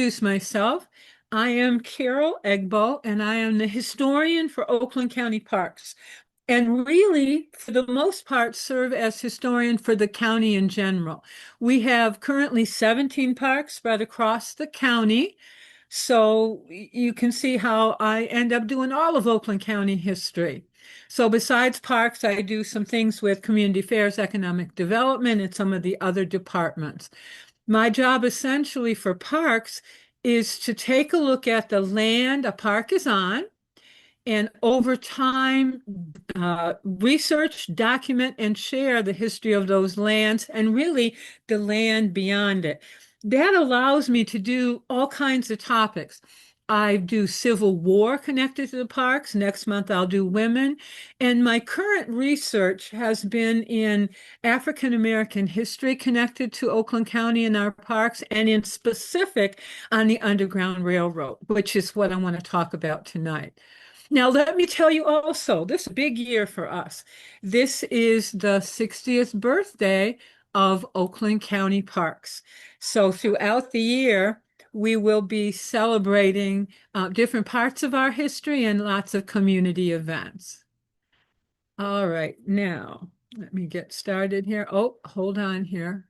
Introduce myself. I am Carol Egbo, and I am the historian for Oakland County Parks. And really, for the most part, serve as historian for the county in general. We have currently 17 parks spread across the county. So you can see how I end up doing all of Oakland County history. So besides parks, I do some things with community affairs, economic development, and some of the other departments. My job essentially for parks is to take a look at the land a park is on and over time research, document, and share the history of those lands and really the land beyond it. That allows me to do all kinds of topics. I do Civil War connected to the parks. Next month, I'll do women. And my current research has been in African American history connected to Oakland County and our parks, and in specific on the Underground Railroad, which is what I want to talk about tonight. Now, let me tell you also, this big year for us. This is the 60th birthday of Oakland County Parks. So throughout the year, we will be celebrating different parts of our history and lots of community events. All right, now let me get started here. Oh, hold on here.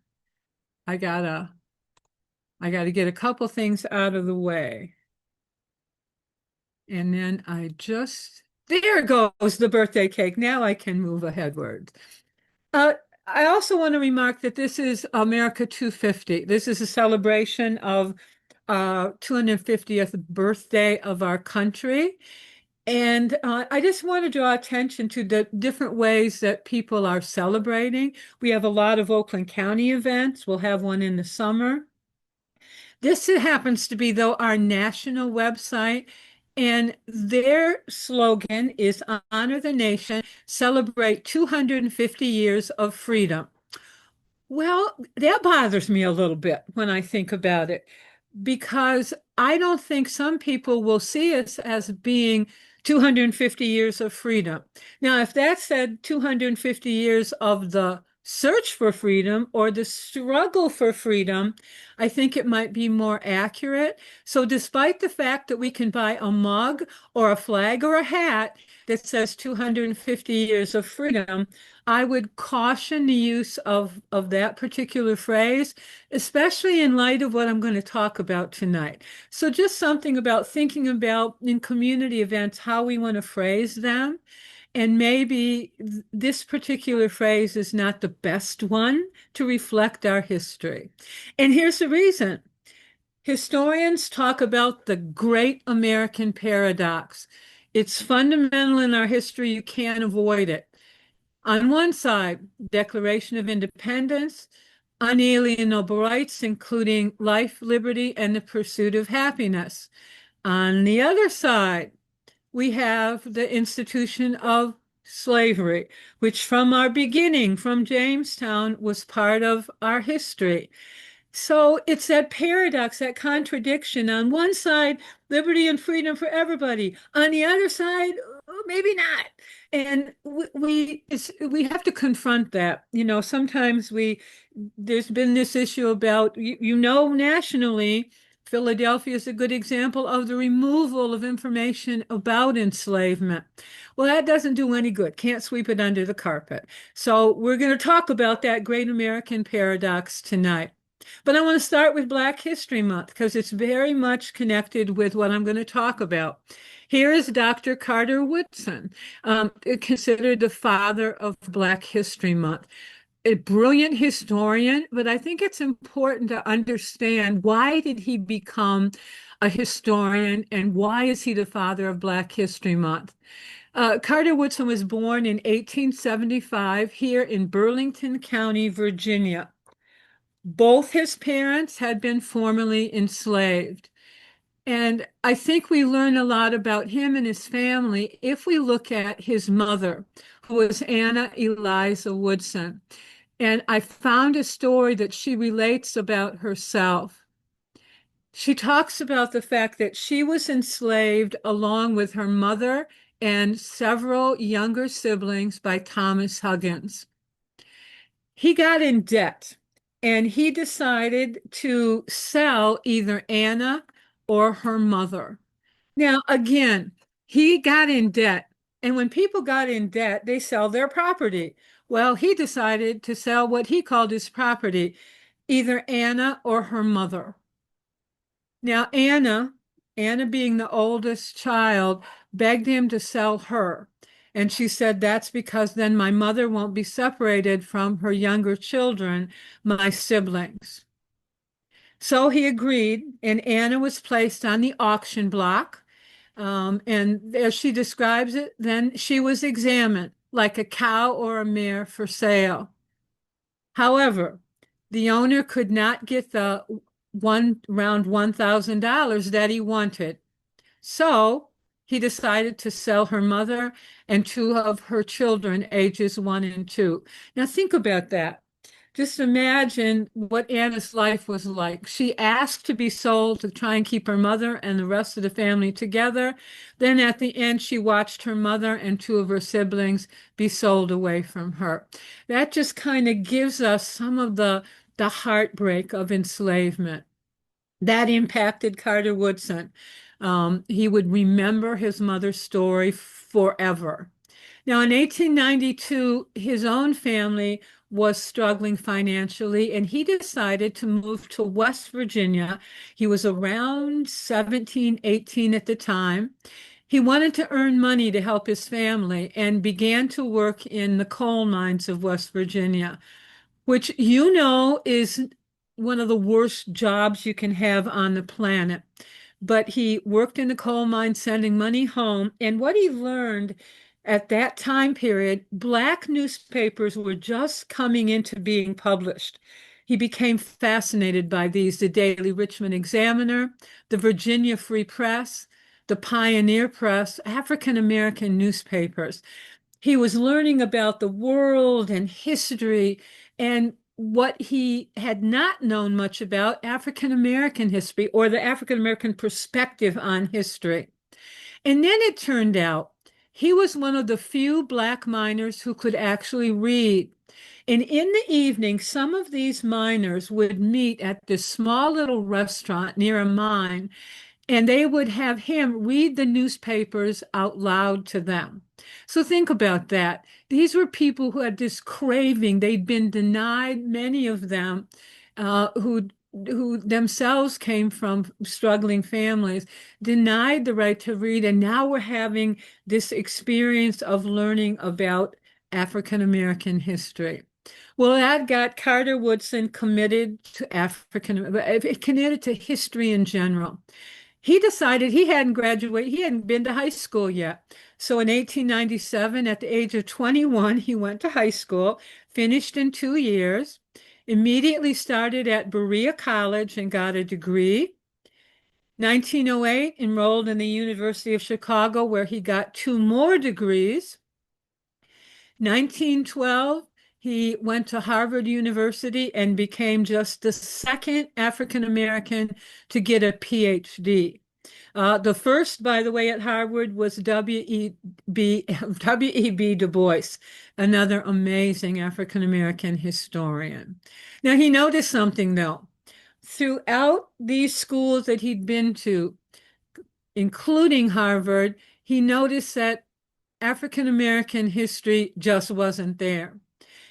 I gotta get a couple things out of the way. And then there goes the birthday cake. Now I can move aheadward. I also want to remark that this is America 250. This is a celebration of 250th birthday of our country. And I just want to draw attention to the different ways that people are celebrating. We have a lot of Oakland County events. We'll have one in the summer. This happens to be, though, our national website, and their slogan is Honor the Nation, Celebrate 250 Years of Freedom. Well, that bothers me a little bit when I think about it, because I don't think some people will see us as being 250 years of freedom. Now, if that said 250 years of the search for freedom or the struggle for freedom, I think it might be more accurate. So despite the fact that we can buy a mug or a flag or a hat that says 250 years of freedom, I would caution the use of that particular phrase, especially in light of what I'm going to talk about tonight. So just something about thinking about in community events, how we want to phrase them. And maybe this particular phrase is not the best one to reflect our history. And here's the reason. Historians talk about the great American paradox. It's fundamental in our history. You can't avoid it. On one side, Declaration of Independence, unalienable rights, including life, liberty, and the pursuit of happiness. On the other side, we have the institution of slavery, which from our beginning, from Jamestown, was part of our history. So it's that paradox, that contradiction. On one side, liberty and freedom for everybody. On the other side, maybe not. And we have to confront that. Sometimes there's been this issue about, nationally, Philadelphia is a good example of the removal of information about enslavement. Well, that doesn't do any good. Can't sweep it under the carpet. So we're going to talk about that great American paradox tonight. But I want to start with Black History Month because it's very much connected with what I'm going to talk about. Here is Dr. Carter Woodson, considered the father of Black History Month. A brilliant historian, but I think it's important to understand, why did he become a historian and why is he the father of Black History Month? Carter Woodson was born in 1875 here in Burlington County, Virginia. Both his parents had been formerly enslaved. And I think we learn a lot about him and his family if we look at his mother, who was Anna Eliza Woodson. And I found a story that she relates about herself. She talks about the fact that she was enslaved along with her mother and several younger siblings by Thomas Huggins. He got in debt and he decided to sell either Anna or her mother. Now, again, he got in debt. And when people got in debt, they sell their property. Well, he decided to sell what he called his property, either Anna or her mother. Now, Anna being the oldest child, begged him to sell her. And she said, that's because then my mother won't be separated from her younger children, my siblings. So he agreed, and Anna was placed on the auction block. And as she describes it, then she was examined like a cow or a mare for sale. However, the owner could not get the one round $1,000 that he wanted. So he decided to sell her mother and two of her children, ages 1 and 2. Now think about that. Just imagine what Anna's life was like. She asked to be sold to try and keep her mother and the rest of the family together. Then at the end, she watched her mother and two of her siblings be sold away from her. That just kind of gives us some of the heartbreak of enslavement. That impacted Carter Woodson. He would remember his mother's story forever. Now, in 1892, his own family was struggling financially, and he decided to move to West Virginia. He was around 17, 18 at the time. He wanted to earn money to help his family and began to work in the coal mines of West Virginia, which is one of the worst jobs you can have on the planet. But he worked in the coal mine, sending money home. And what he learned at that time period, black newspapers were just coming into being published. He became fascinated by these, the Daily Richmond Examiner, the Virginia Free Press, the Pioneer Press, African American newspapers. He was learning about the world and history and what he had not known much about African American history or the African American perspective on history. And then it turned out he was one of the few black miners who could actually read. And in the evening, some of these miners would meet at this small little restaurant near a mine, and they would have him read the newspapers out loud to them. So think about that. These were people who had this craving. They'd been denied, many of them, who themselves came from struggling families, denied the right to read, and now we're having this experience of learning about African American history. Well, that got Carter Woodson committed to committed to history in general. He decided he hadn't graduated, he hadn't been to high school yet. So in 1897, at the age of 21, he went to high school, finished in 2 years, immediately started at Berea College and got a degree. 1908, enrolled in the University of Chicago, where he got two more degrees. 1912, he went to Harvard University and became just the second African American to get a PhD. The first, by the way, at Harvard was W.E.B. Du Bois, another amazing African American historian. Now, he noticed something, though. Throughout these schools that he'd been to, including Harvard, he noticed that African American history just wasn't there.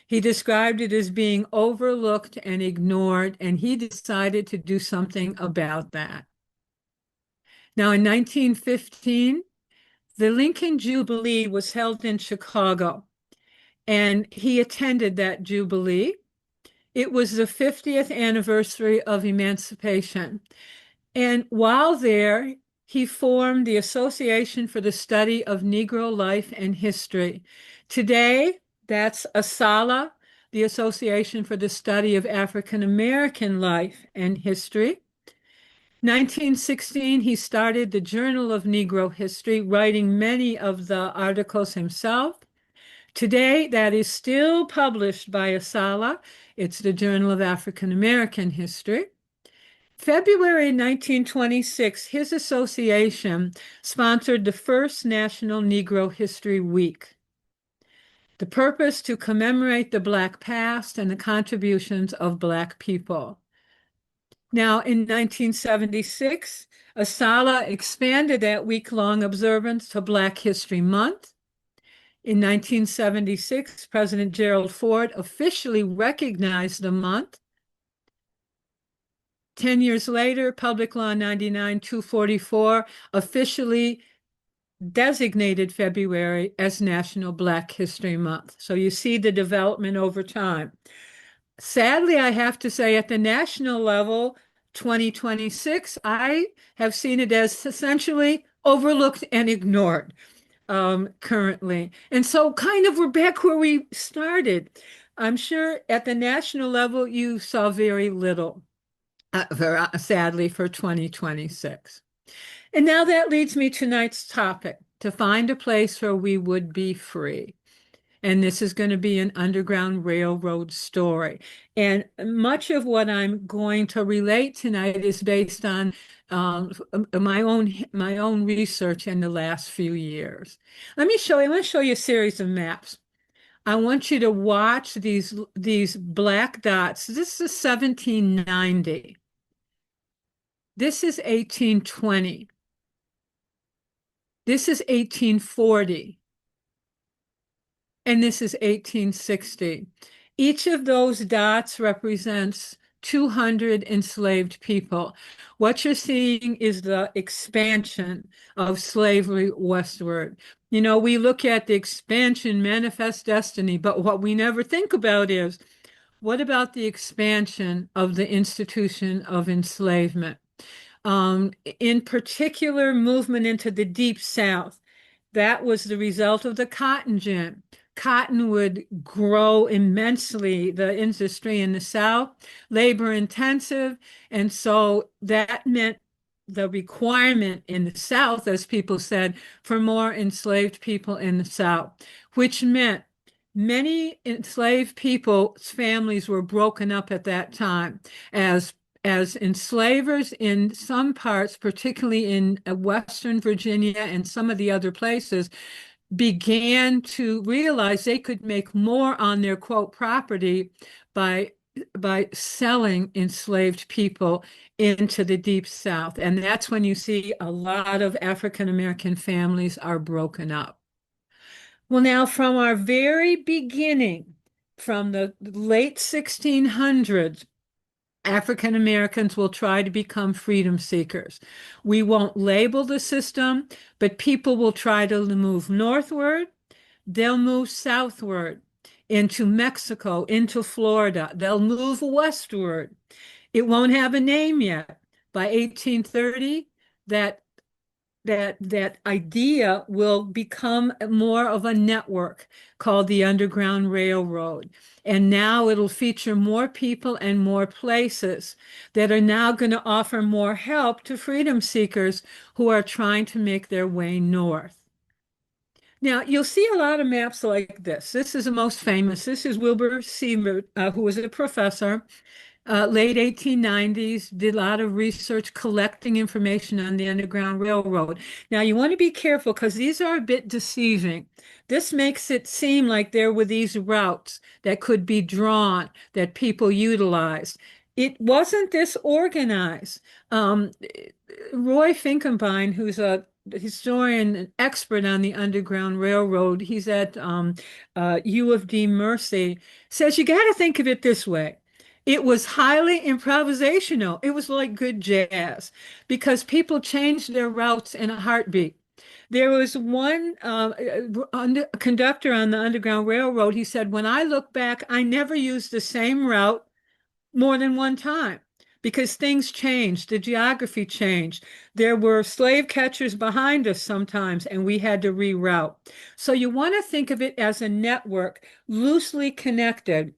He described it as being overlooked and ignored, and he decided to do something about that. Now, in 1915, the Lincoln Jubilee was held in Chicago, and he attended that Jubilee. It was the 50th anniversary of emancipation. And while there, he formed the Association for the Study of Negro Life and History. Today, that's ASALH, the Association for the Study of African American Life and History. 1916, he started the Journal of Negro History, writing many of the articles himself. Today, that is still published by ASALH. It's the Journal of African American History. February 1926, his association sponsored the first National Negro History Week. The purpose to commemorate the Black past and the contributions of Black people. Now, in 1976, ASALH expanded that week-long observance to Black History Month. In 1976, President Gerald Ford officially recognized the month. 10 years later, Public Law 99-244 officially designated February as National Black History Month. So you see the development over time. Sadly, I have to say at the national level, 2026, I have seen it as essentially overlooked and ignored currently. And so kind of we're back where we started. I'm sure at the national level, you saw very little, sadly, for 2026. And now that leads me to tonight's topic, to find a place where we would be free. And this is going to be an Underground Railroad story. And much of what I'm going to relate tonight is based on my own research in the last few years. I want to show you a series of maps. I want you to watch these black dots. This is 1790. This is 1820. This is 1840. And this is 1860. Each of those dots represents 200 enslaved people. What you're seeing is the expansion of slavery westward. You know, we look at the expansion, manifest destiny, but what we never think about is, what about the expansion of the institution of enslavement? In particular, movement into the Deep South. That was the result of the cotton gin. Cotton would grow immensely, the industry in the South, labor intensive. And so that meant the requirement in the South, as people said, for more enslaved people in the South, which meant many enslaved people's families were broken up at that time as enslavers in some parts, particularly in Western Virginia and some of the other places, began to realize they could make more on their quote property by selling enslaved people into the Deep South. And that's when you see a lot of African American families are broken up. Well, now from our very beginning, from the late 1600s, African Americans will try to become freedom seekers. We won't label the system, but people will try to move northward. They'll move southward into Mexico, into Florida. They'll move westward. It won't have a name yet. By 1830, that idea will become more of a network called the Underground Railroad. And now it'll feature more people and more places that are now going to offer more help to freedom seekers who are trying to make their way north. Now, you'll see a lot of maps like this. This is the most famous. This is Wilbur Seymour, who was a professor. Late 1890s, did a lot of research collecting information on the Underground Railroad. Now, you want to be careful because these are a bit deceiving. This makes it seem like there were these routes that could be drawn, that people utilized. It wasn't this organized. Roy Finkenbein, who's a historian, an expert on the Underground Railroad, he's at U of D Mercy, says you got to think of it this way. It was highly improvisational. It was like good jazz because people changed their routes in a heartbeat. There was one conductor on the Underground Railroad. He said, when I look back, I never used the same route more than one time because things changed. The geography changed. There were slave catchers behind us sometimes, and we had to reroute. So you want to think of it as a network, loosely connected,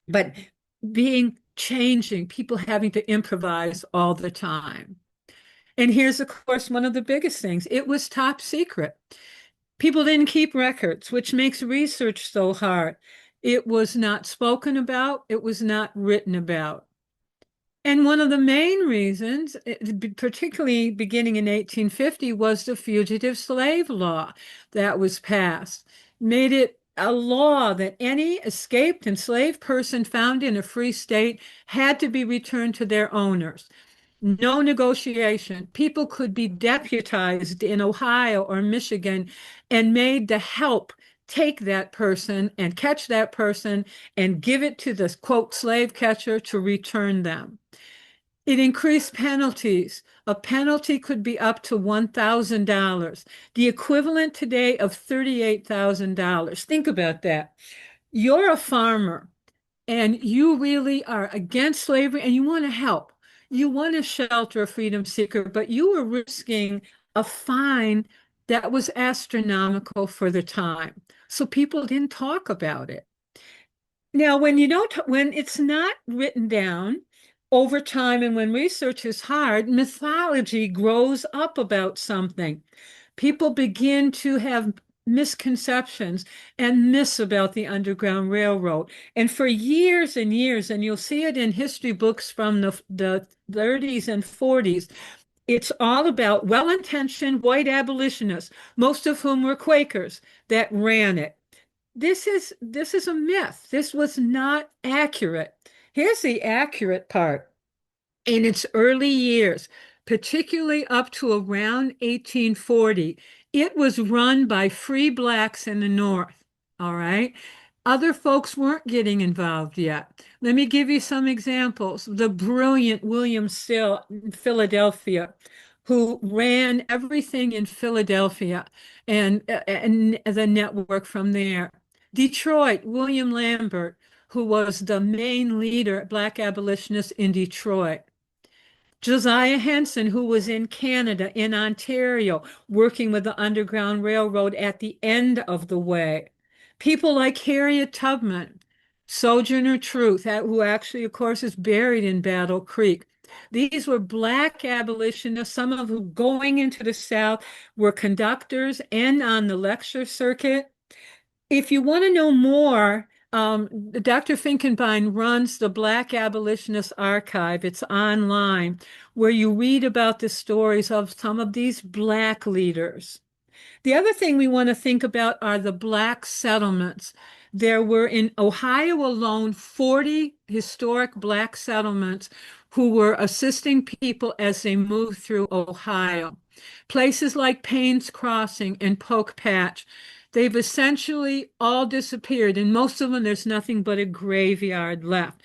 but changing, people having to improvise all the time. And here's, of course, one of the biggest things. It was top secret. People didn't keep records, which makes research so hard. It was not spoken about. It was not written about. And one of the main reasons, particularly beginning in 1850, was the Fugitive Slave Law that was passed. Made it a law that any escaped enslaved person found in a free state had to be returned to their owners. No negotiation. People could be deputized in Ohio or Michigan and made to help take that person and catch that person and give it to the quote slave catcher to return them. It increased penalties. A penalty could be up to $1,000, the equivalent today of $38,000. Think about that. You're a farmer and you really are against slavery and you want to help. You want to shelter a freedom seeker, but you were risking a fine that was astronomical for the time. So people didn't talk about it. Now, when it's not written down over time and when research is hard, mythology grows up about something. People begin to have misconceptions and myths about the Underground Railroad. And for years and years, and you'll see it in history books from the 30s and 40s, it's all about well-intentioned white abolitionists, most of whom were Quakers, that ran it. This is a myth. This was not accurate. Here's the accurate part. In its early years, particularly up to around 1840, it was run by free blacks in the North. All right. Other folks weren't getting involved yet. Let me give you some examples. The brilliant William Still in Philadelphia, who ran everything in Philadelphia and the network from there. Detroit, William Lambert, who was the main leader, black abolitionist in Detroit. Josiah Henson, who was in Canada, in Ontario, working with the Underground Railroad at the end of the way. People like Harriet Tubman, Sojourner Truth, who actually, of course, is buried in Battle Creek. These were black abolitionists, some of whom going into the South were conductors and on the lecture circuit. If you want to know more, Dr. Finkenbein runs the Black Abolitionist Archive. It's online, where you read about the stories of some of these black leaders. The other thing we want to think about are the black settlements. There were in Ohio alone 40 historic black settlements who were assisting people as they moved through Ohio. Places like Payne's Crossing and Poke Patch, they've essentially all disappeared. And most of them, there's nothing but a graveyard left.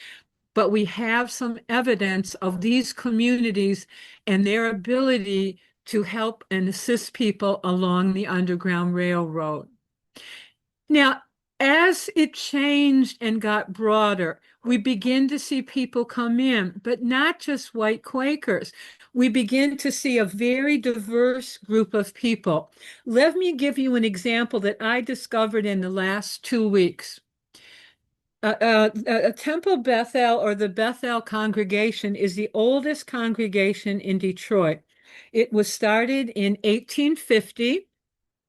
But we have some evidence of these communities and their ability to help and assist people along the Underground Railroad. Now, as it changed and got broader, we begin to see people come in, but not just white Quakers. We begin to see a very diverse group of people. Let me give you an example that I discovered in the last 2 weeks. Temple Bethel, or the Bethel congregation, is the oldest congregation in Detroit. It was started in 1850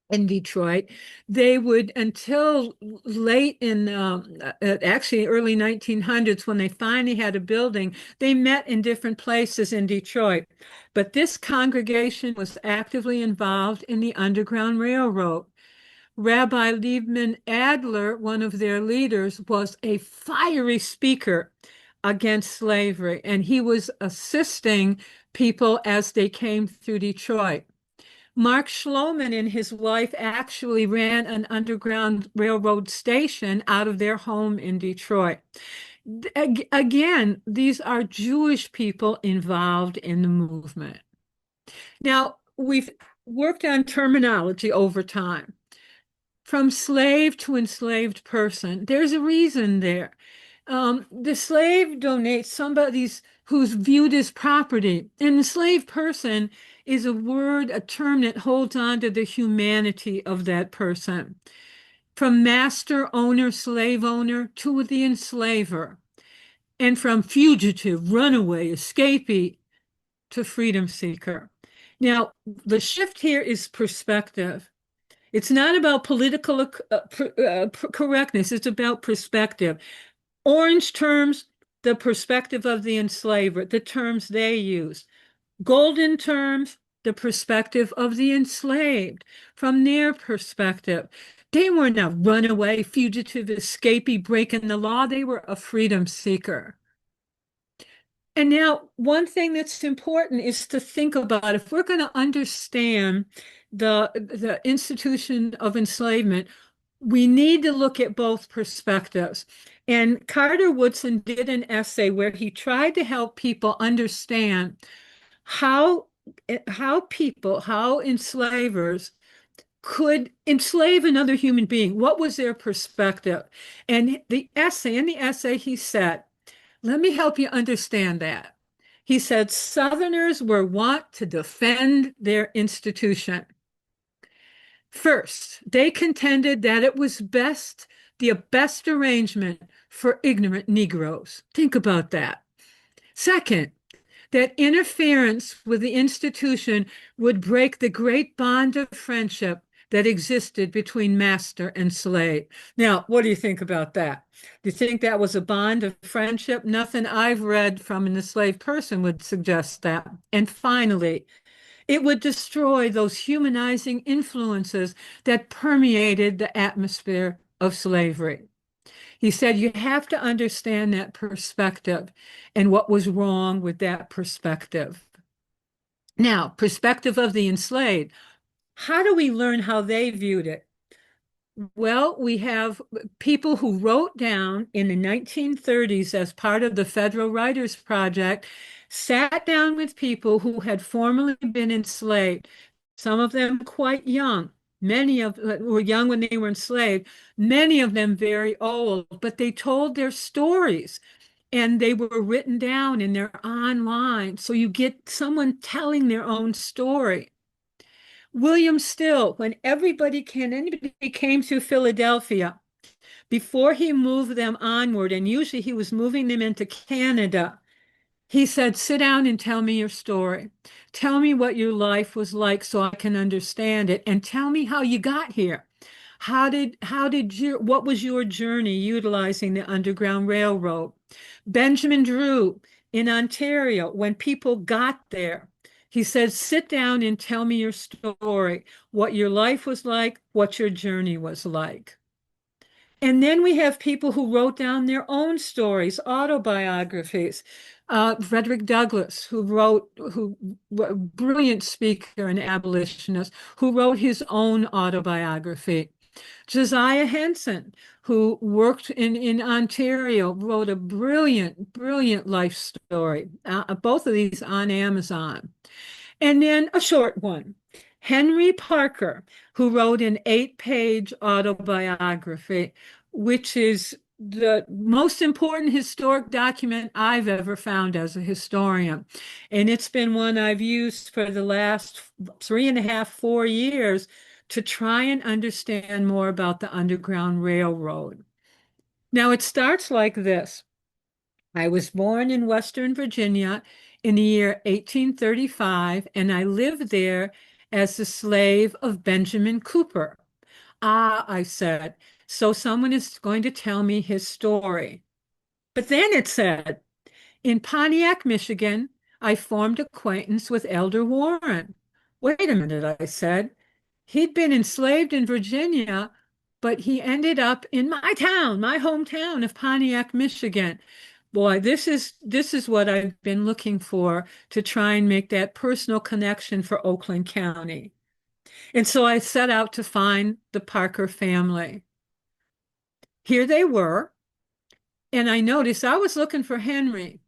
in Detroit. They would, until late in actually early 1900s, when they finally had a building, they met in different places in Detroit. But this congregation was actively involved in the Underground Railroad. Rabbi Liebman Adler, one of their leaders, was a fiery speaker against slavery, and he was assisting people as they came through Detroit. Mark Schloman and his wife actually ran an Underground Railroad station out of their home in Detroit. Again, these are Jewish people involved in the movement. Now, we've worked on terminology over time. From slave to enslaved person, there's a reason there. The slave donates somebody's who's viewed as property. An enslaved person is a word, a term that holds on to the humanity of that person. From master, owner, slave owner to the enslaver. And from fugitive, runaway, escapee to freedom seeker. Now, the shift here is perspective. It's not about political correctness. It's about perspective. Orange terms, the perspective of the enslaver, the terms they use. Golden terms, the perspective of the enslaved, from their perspective. They weren't a runaway, fugitive, escapee breaking the law. They were a freedom seeker. And now, one thing that's important is to think about if we're going to understand the institution of enslavement, we need to look at both perspectives. And Carter Woodson did an essay where he tried to help people understand how how enslavers could enslave another human being. What was their perspective? And in the essay, he said, let me help you understand that. He said Southerners were wont to defend their institution. First, they contended that it was the best arrangement for ignorant Negroes. Think about that. Second, that interference with the institution would break the great bond of friendship that existed between master and slave. Now, what do you think about that? Do you think that was a bond of friendship? Nothing I've read from an enslaved person would suggest that. And finally, it would destroy those humanizing influences that permeated the atmosphere of slavery. He said you have to understand that perspective and what was wrong with that perspective. Now, perspective of the enslaved. How do we learn how they viewed it? Well, we have people who wrote down in the 1930s as part of the Federal Writers Project, sat down with people who had formerly been enslaved, some of them quite young. Many of were young when they were enslaved, many of them very old, but they told their stories and they were written down and they're online. So you get someone telling their own story. William Still, when anybody came through Philadelphia, before he moved them onward, and usually he was moving them into Canada, he said, sit down and tell me your story. Tell me what your life was like so I can understand it, and tell me how you got here. What was your journey utilizing the Underground Railroad? Benjamin Drew in Ontario, when people got there, he said, sit down and tell me your story, what your life was like, what your journey was like. And then we have people who wrote down their own stories, autobiographies. Frederick Douglass, brilliant speaker and abolitionist, who wrote his own autobiography. Josiah Henson, who worked in Ontario, wrote a brilliant life story. Both of these on Amazon. And then a short one. Henry Parker, who wrote an 8-page autobiography, which is the most important historic document I've ever found as a historian. And it's been one I've used for the last 3.5, 4 years to try and understand more about the Underground Railroad. Now, it starts like this. I was born in Western Virginia in the year 1835, and I lived there as the slave of Benjamin Cooper. Ah, I said, so someone is going to tell me his story. But then it said, in Pontiac, Michigan, I formed acquaintance with Elder Warren. Wait a minute, I said. He'd been enslaved in Virginia, but he ended up in my town, my hometown of Pontiac, Michigan. Boy, this is what I've been looking for to try and make that personal connection for Oakland County. And so I set out to find the Parker family. Here they were, and I noticed I was looking for Henry.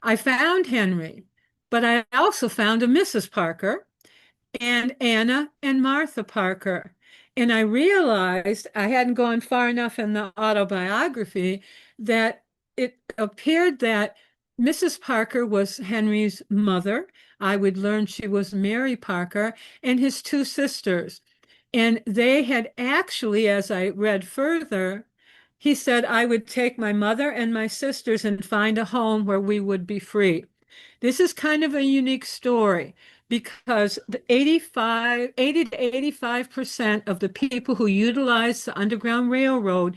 I found Henry, but I also found a Mrs. Parker and Anna and Martha Parker. And I realized I hadn't gone far enough in the autobiography that it appeared that Mrs. Parker was Henry's mother. I would learn she was Mary Parker and his two sisters. And they had actually, as I read further, he said, I would take my mother and my sisters and find a home where we would be free. This is kind of a unique story because the 80 to 85% of the people who utilized the Underground Railroad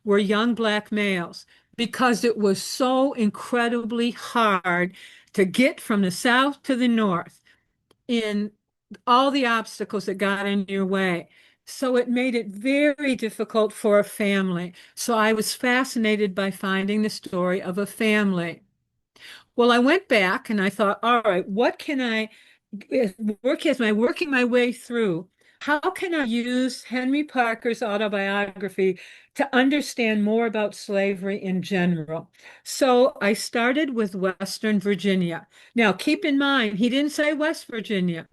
were young Black males because it was so incredibly hard to get from the South to the North in all the obstacles that got in your way. So it made it very difficult for a family. So I was fascinated by finding the story of a family. Well, I went back and I thought, all right, what can I work as I working my way through? How can I use Henry Parker's autobiography to understand more about slavery in general? So I started with Western Virginia. Now, keep in mind, he didn't say West Virginia.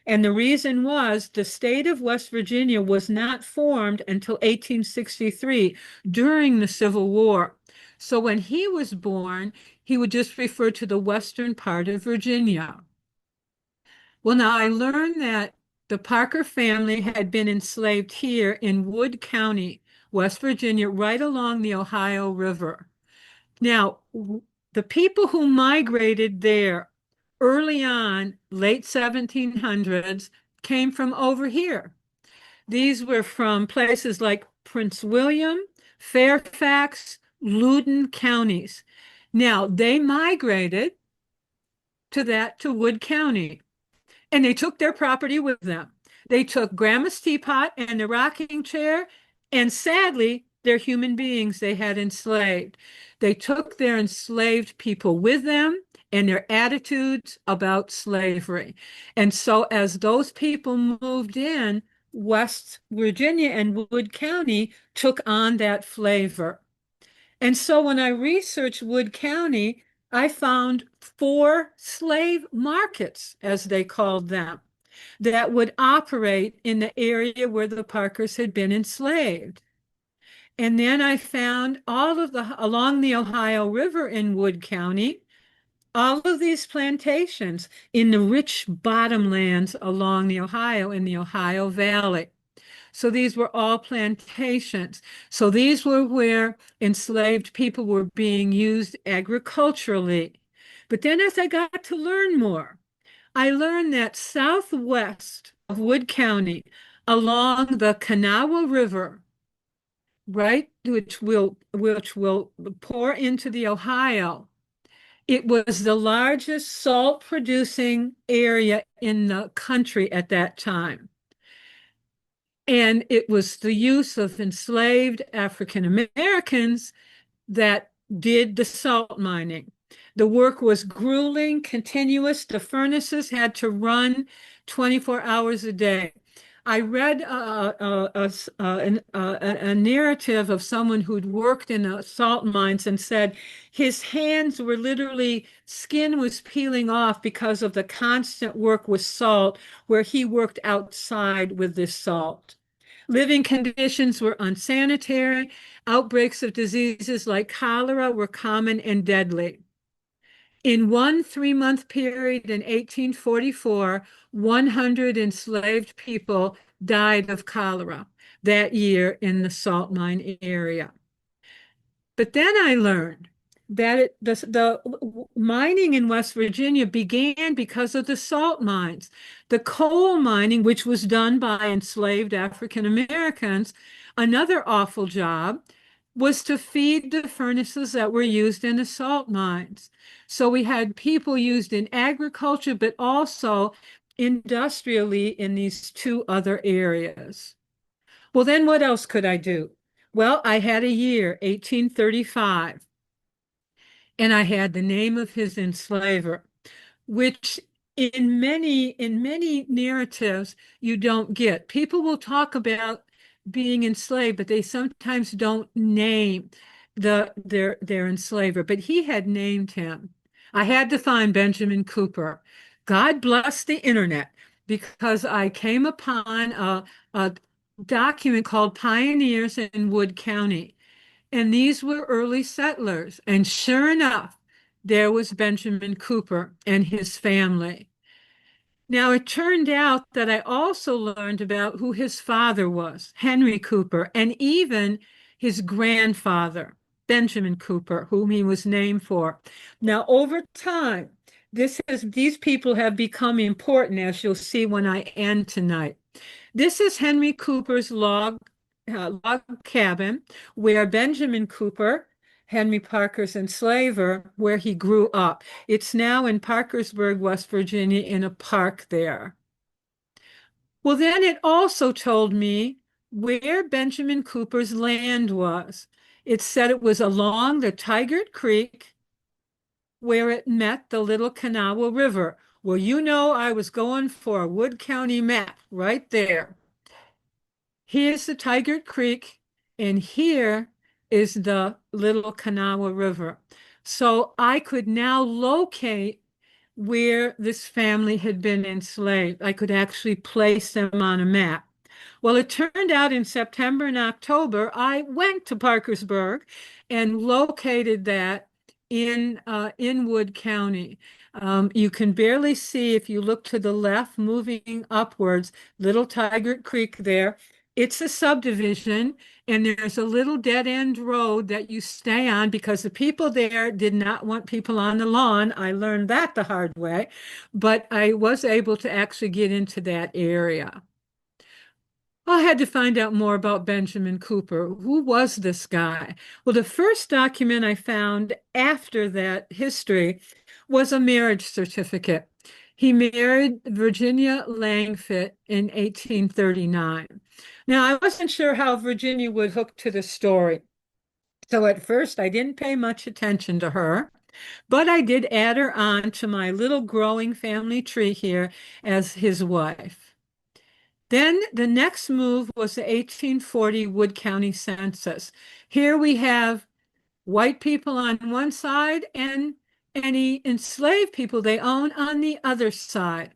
And the reason was the state of West Virginia was not formed until 1863 during the Civil War. So when he was born, he would just refer to the western part of Virginia. Well, now I learned that the Parker family had been enslaved here in Wood County, West Virginia, right along the Ohio River. Now, the people who migrated there early on, late 1700s, came from over here. These were from places like Prince William, Fairfax, Loudoun counties. Now, they migrated to Wood County. And they took their property with them. They took Grandma's teapot and the rocking chair, and sadly, their human beings they had enslaved. They took their enslaved people with them and their attitudes about slavery. And so, as those people moved in, West Virginia and Wood County took on that flavor. And so, when I researched Wood County, I found four slave markets, as they called them, that would operate in the area where the Parkers had been enslaved. And then I found all of the along the Ohio River in Wood County, all of these plantations in the rich bottomlands along the Ohio in the Ohio Valley. So these were all plantations. So these were where enslaved people were being used agriculturally. But then as I got to learn more, I learned that southwest of Wood County, along the Kanawha River, right, which will pour into the Ohio, it was the largest salt producing area in the country at that time. And it was the use of enslaved African Americans that did the salt mining. The work was grueling, continuous. The furnaces had to run 24 hours a day. I read a narrative of someone who'd worked in the salt mines and said his hands were literally, skin was peeling off because of the constant work with salt, where he worked outside with this salt. Living conditions were unsanitary. Outbreaks of diseases like cholera were common and deadly. In one 3-month period in 1844, 100 enslaved people died of cholera that year in the salt mine area. But then I learned that the mining in West Virginia began because of the salt mines. The coal mining, which was done by enslaved African Americans, another awful job, was to feed the furnaces that were used in the salt mines. So we had people used in agriculture, but also industrially in these two other areas. Well, then what else could I do? Well, I had a year, 1835, and I had the name of his enslaver, which in many narratives you don't get. People will talk about being enslaved, but they sometimes don't name their enslaver. But he had named him. I had to find Benjamin Cooper. God bless the internet, because I came upon a document called Pioneers in Wood County. And these were early settlers. And sure enough, there was Benjamin Cooper and his family. Now, it turned out that I also learned about who his father was, Henry Cooper, and even his grandfather, Benjamin Cooper, whom he was named for. Now, over time, these people have become important, as you'll see when I end tonight. This is Henry Cooper's log cabin, where Benjamin Cooper, Henry Parker's enslaver, where he grew up. It's now in Parkersburg, West Virginia, in a park there. Well, then it also told me where Benjamin Cooper's land was. It said it was along the Tigert Creek where it met the Little Kanawha River. Well, you know, I was going for a Wood County map right there. Here's the Tigert Creek, and here is the Little Kanawha River. So I could now locate where this family had been enslaved. I could actually place them on a map. Well, it turned out in September and October, I went to Parkersburg and located that in Wood County. You can barely see if you look to the left, moving upwards, Little Tigert Creek there. It's a subdivision, and there's a little dead-end road that you stay on because the people there did not want people on the lawn. I learned that the hard way, but I was able to actually get into that area. I had to find out more about Benjamin Cooper. Who was this guy? Well, the first document I found after that history was a marriage certificate. He married Virginia Langfit in 1839. Now, I wasn't sure how Virginia would hook to the story. So at first, I didn't pay much attention to her, but I did add her on to my little growing family tree here as his wife. Then the next move was the 1840 Wood County Census. Here we have white people on one side and any enslaved people they own on the other side.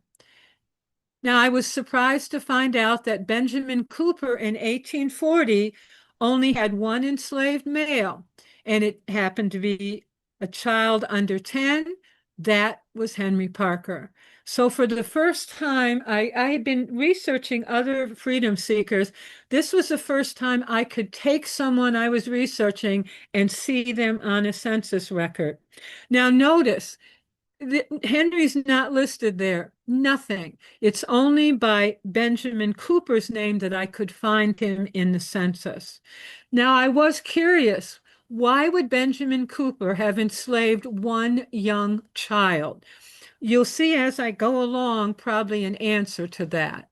Now, I was surprised to find out that Benjamin Cooper in 1840 only had one enslaved male, and it happened to be a child under 10. That was Henry Parker. So for the first time, I had been researching other freedom seekers. This was the first time I could take someone I was researching and see them on a census record. Now notice, Henry's not listed there. Nothing. It's only by Benjamin Cooper's name that I could find him in the census. Now, I was curious, why would Benjamin Cooper have enslaved one young child? You'll see as I go along probably an answer to that.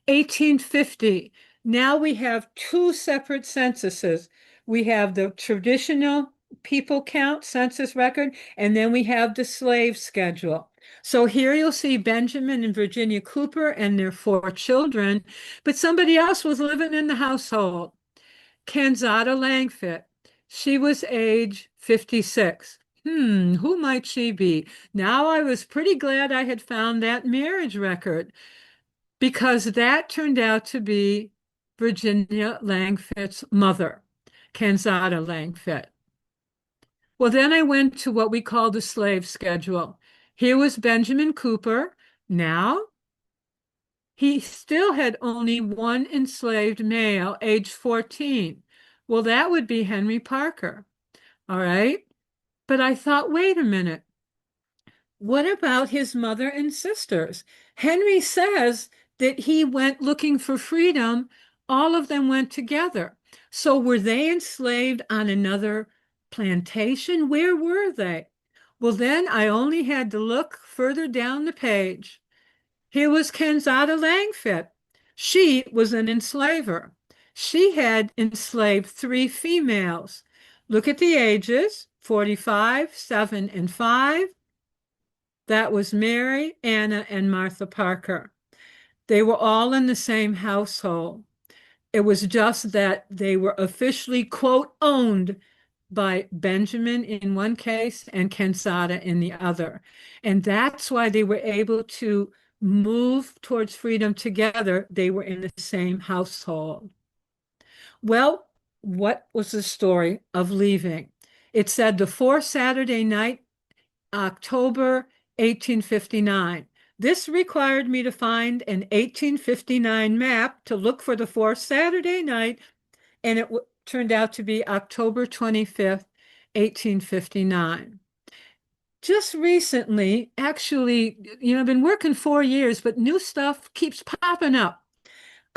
1850. Now we have two separate censuses. We have the traditional people count census record, and then we have the slave schedule. So here you'll see Benjamin and Virginia Cooper and their four children, but somebody else was living in the household. Kanzada Langfit. She was age 56. Who might she be? Now I was pretty glad I had found that marriage record, because that turned out to be Virginia Langfit's mother, Kanzada Langfit. Well, then I went to what we call the slave schedule. Here was Benjamin Cooper. Now, he still had only one enslaved male, age 14. Well, that would be Henry Parker. All right. But I thought, wait a minute. What about his mother and sisters? Henry says that he went looking for freedom. All of them went together. So were they enslaved on another plantation? Where were they? Well, then I only had to look further down the page. Here was Kanzada Langfit. She was an enslaver. She had enslaved three females. Look at the ages, 45, 7, and 5. That was Mary, Anna, and Martha Parker. They were all in the same household. It was just that they were officially, quote, owned by Benjamin in one case and Kanzada in the other. And that's why they were able to move towards freedom together. They were in the same household. Well, what was the story of leaving? It said the fourth Saturday night, October 1859. This required me to find an 1859 map to look for the fourth Saturday night, and it turned out to be October 25th, 1859. Just recently, actually, I've been working 4 years, but new stuff keeps popping up.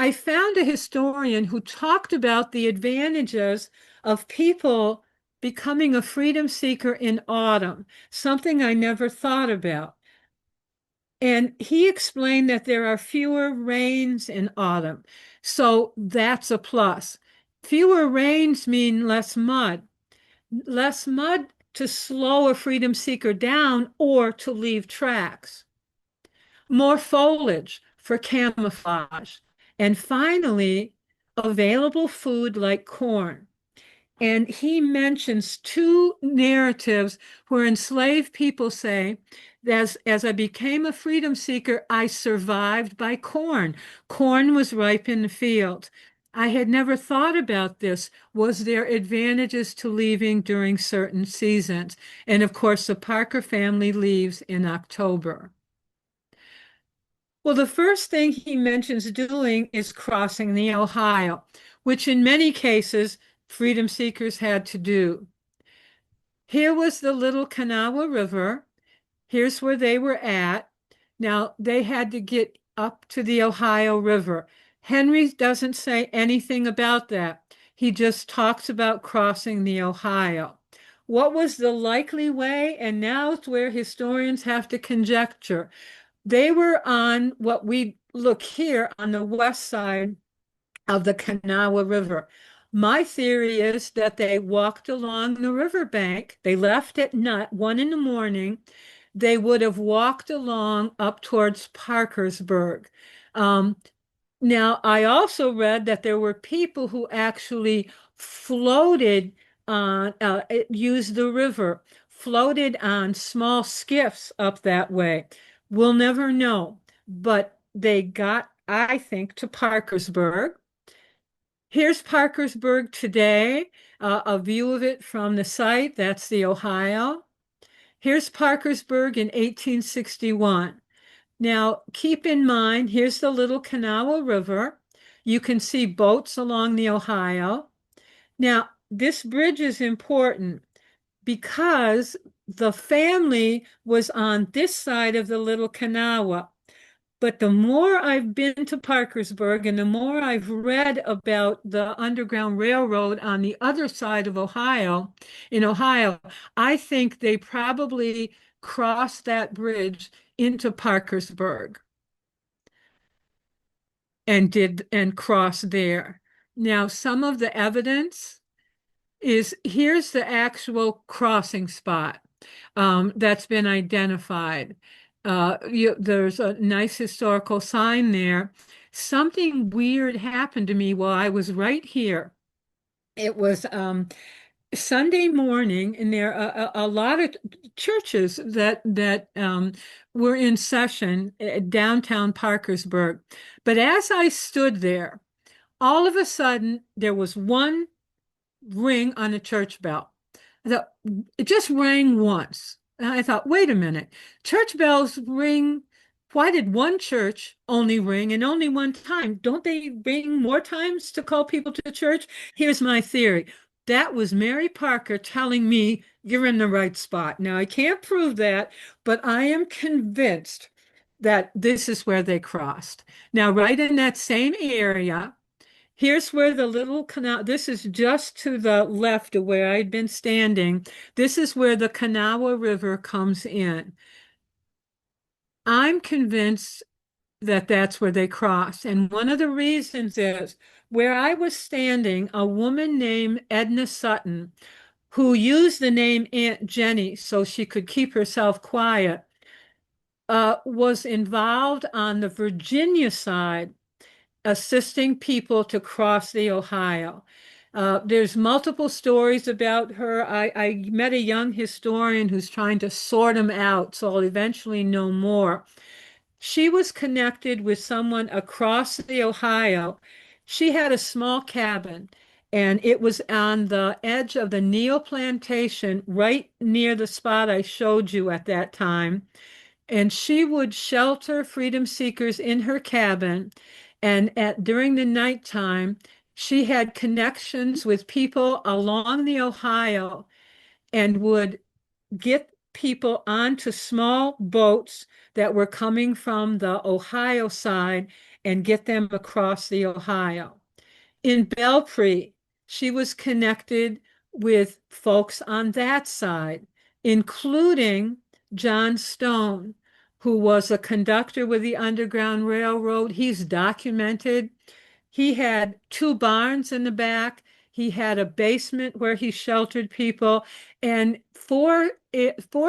I found a historian who talked about the advantages of people becoming a freedom seeker in autumn, something I never thought about. And he explained that there are fewer rains in autumn. So that's a plus. Fewer rains mean less mud to slow a freedom seeker down or to leave tracks, more foliage for camouflage, and finally, available food like corn. And he mentions two narratives where enslaved people say, as I became a freedom seeker, I survived by corn. Corn was ripe in the field. I had never thought about this. Was there advantages to leaving during certain seasons? And of course, the Parker family leaves in October. Well, the first thing he mentions doing is crossing the Ohio, which in many cases freedom seekers had to do. Here was the Little Kanawha River. Here's where they were at. Now they had to get up to the Ohio River. Henry doesn't say anything about that. He just talks about crossing the Ohio. What was the likely way? And now it's where historians have to conjecture. They were on what we look here on the west side of the Kanawha River. My theory is that they walked along the riverbank. They left at night, 1 in the morning. They would have walked along up towards Parkersburg. Um, Now, I also read that there were people who actually floated on, used the river, floated on small skiffs up that way. We'll never know, but they got, I think, to Parkersburg. Here's Parkersburg today, a view of it from the site. That's the Ohio. Here's Parkersburg in 1861. Now, keep in mind, here's the Little Kanawha River. You can see boats along the Ohio. Now, this bridge is important because the family was on this side of the Little Kanawha. But the more I've been to Parkersburg and the more I've read about the Underground Railroad on the other side of Ohio, in Ohio, I think they probably crossed that bridge into Parkersburg and crossed there. Now, some of the evidence is here's the actual crossing spot that's been identified. There's a nice historical sign there. Something weird happened to me while I was right here. It was Sunday morning, and there are a lot of churches that were in session at downtown Parkersburg. But as I stood there, all of a sudden there was one ring on a church bell. I thought it just rang once. And I thought, wait a minute, church bells ring. Why did one church only ring and only one time? Don't they ring more times to call people to church? Here's my theory. That was Mary Parker telling me you're in the right spot. Now, I can't prove that, but I am convinced that this is where they crossed. Now, right in that same area, here's where the Little Kanawha, this is just to the left of where I'd been standing. This is where the Kanawha River comes in. I'm convinced that that's where they cross. And one of the reasons is where I was standing, a woman named Edna Sutton, who used the name Aunt Jenny so she could keep herself quiet, was involved on the Virginia side assisting people to cross the Ohio. There's multiple stories about her. I met a young historian who's trying to sort them out, so I'll eventually know more. She was connected with someone across the Ohio. She had a small cabin, and it was on the edge of the Neil Plantation, right near the spot I showed you at that time. And she would shelter freedom seekers in her cabin. And during the nighttime, she had connections with people along the Ohio and would get people onto small boats that were coming from the Ohio side and get them across the Ohio. In Belpre, she was connected with folks on that side, including John Stone, who was a conductor with the Underground Railroad. He's documented. He had two barns in the back. He had a basement where he sheltered people. And four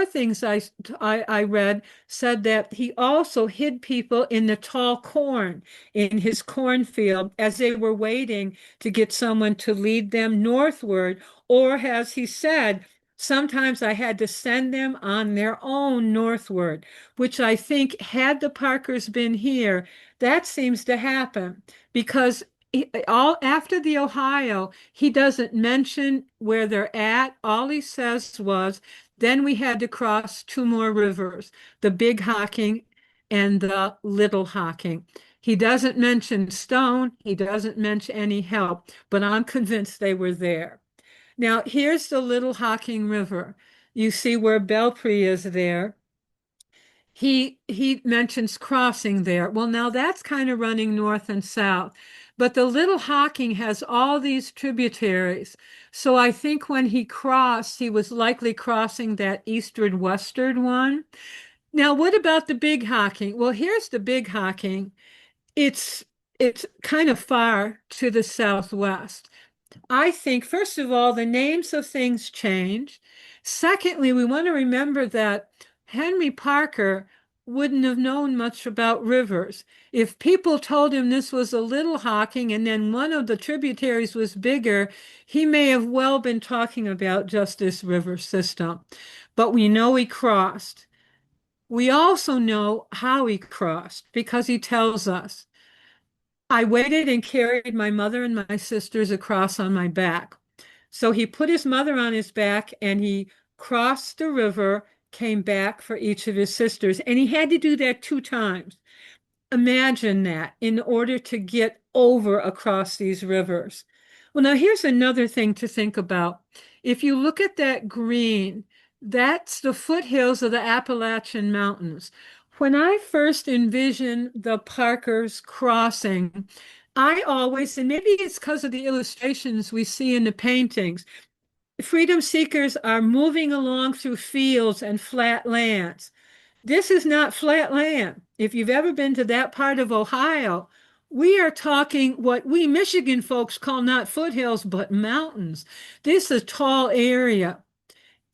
things I read said that he also hid people in the tall corn in his cornfield as they were waiting to get someone to lead them northward. Or, as he said, sometimes I had to send them on their own northward, which I think, had the Parkers been here, that seems to happen because all after the Ohio, he doesn't mention where they're at. All he says was, then we had to cross two more rivers, the Big Hocking and the Little Hocking. He doesn't mention Stone. He doesn't mention any help, but I'm convinced they were there. Now, here's the Little Hocking River. You see where Belpre is there. He mentions crossing there. Well, now that's kind of running north and south, but the Little Hocking has all these tributaries. So I think when he crossed, he was likely crossing that eastward-westward one. Now, what about the Big Hocking? Well, here's the Big Hocking. It's it's kind of far to the southwest. I think, first of all, the names of things change. Secondly, we want to remember that Henry Parker wouldn't have known much about rivers. If people told him this was a Little Hocking and then one of the tributaries was bigger, he may have well been talking about just this river system. But we know he crossed. We also know how he crossed because he tells us. I waited and carried my mother and my sisters across on my back. So he put his mother on his back and he crossed the river, came back for each of his sisters. And he had to do that 2 times. Imagine that in order to get over across these rivers. Well, now here's another thing to think about. If you look at that green, that's the foothills of the Appalachian Mountains. When I first envisioned the Parkers crossing, I always, and maybe it's because of the illustrations we see in the paintings, freedom seekers are moving along through fields and flat lands. This is not flat land. If you've ever been to that part of Ohio, we are talking what we Michigan folks call not foothills, but mountains. This is a tall area.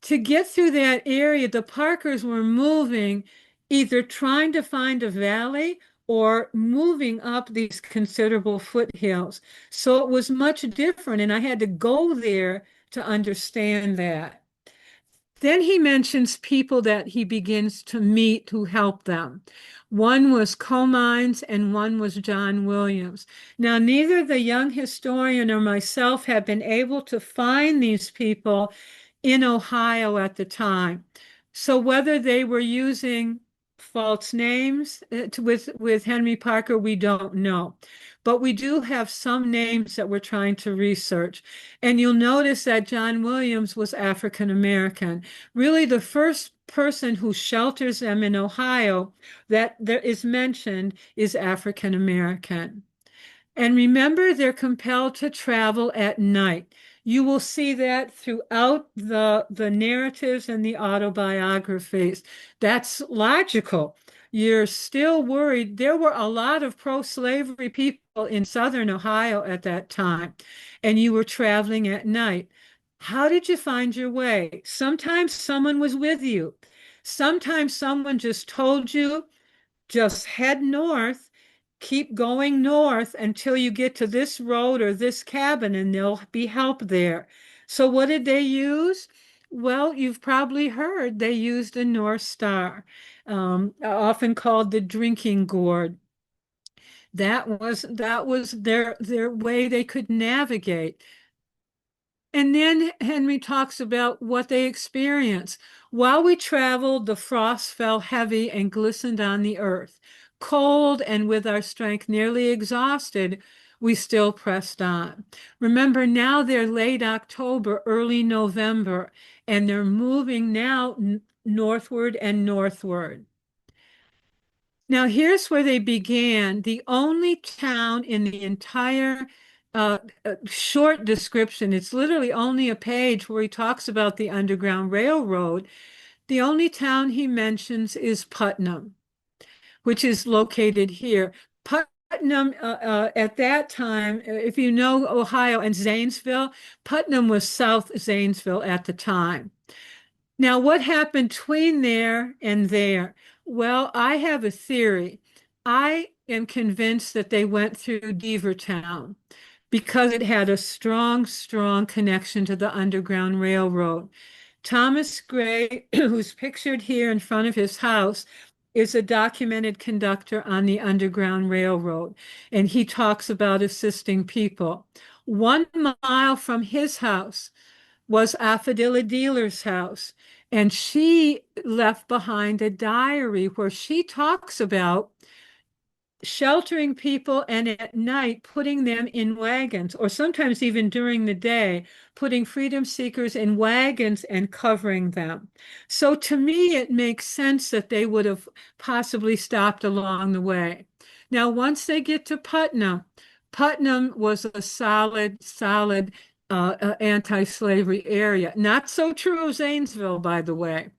To get through that area, the Parkers were moving, either trying to find a valley or moving up these considerable foothills. So it was much different, and I had to go there to understand that. Then he mentions people that he begins to meet who help them. One was Comines and one was John Williams. Now, neither the young historian or myself have been able to find these people in Ohio at the time. So whether they were using false names with Henry Parker, we don't know. But we do have some names that we're trying to research. And you'll notice that John Williams was African American. Really, the first person who shelters them in Ohio that there is mentioned is African American. And remember, they're compelled to travel at night. You will see that throughout the narratives and the autobiographies. That's logical. You're still worried. There were a lot of pro-slavery people in Southern Ohio at that time, and you were traveling at night. How did you find your way? Sometimes someone was with you. Sometimes someone just told you, just head north, keep going north until you get to this road or this cabin, and there'll be help there. So what did they use? Well, you've probably heard they used a North Star, often called the drinking gourd. That was their way they could navigate. And then Henry talks about what they experienced. While we traveled, the frost fell heavy and glistened on the earth. Cold and with our strength nearly exhausted, we still pressed on. Remember, now they're late October, early November, and they're moving now northward and northward. Now, here's where they began. The only town in the entire short description, it's literally only a page where he talks about the Underground Railroad. The only town he mentions is Putnam. which is located here. Putnam, at that time, if you know Ohio and Zanesville, Putnam was South Zanesville at the time. Now, what happened between there and there? Well, I have a theory. I am convinced that they went through Beavertown because it had a strong, strong connection to the Underground Railroad. Thomas Gray, who's pictured here in front of his house, is a documented conductor on the Underground Railroad, and he talks about assisting people. 1 mile from his house was Affadilla Dealer's house, and she left behind a diary where she talks about sheltering people and at night putting them in wagons, or sometimes even during the day, putting freedom seekers in wagons and covering them. So to me, it makes sense that they would have possibly stopped along the way. Now, once they get to Putnam, Putnam was a solid anti-slavery area. Not so true of Zanesville, by the way.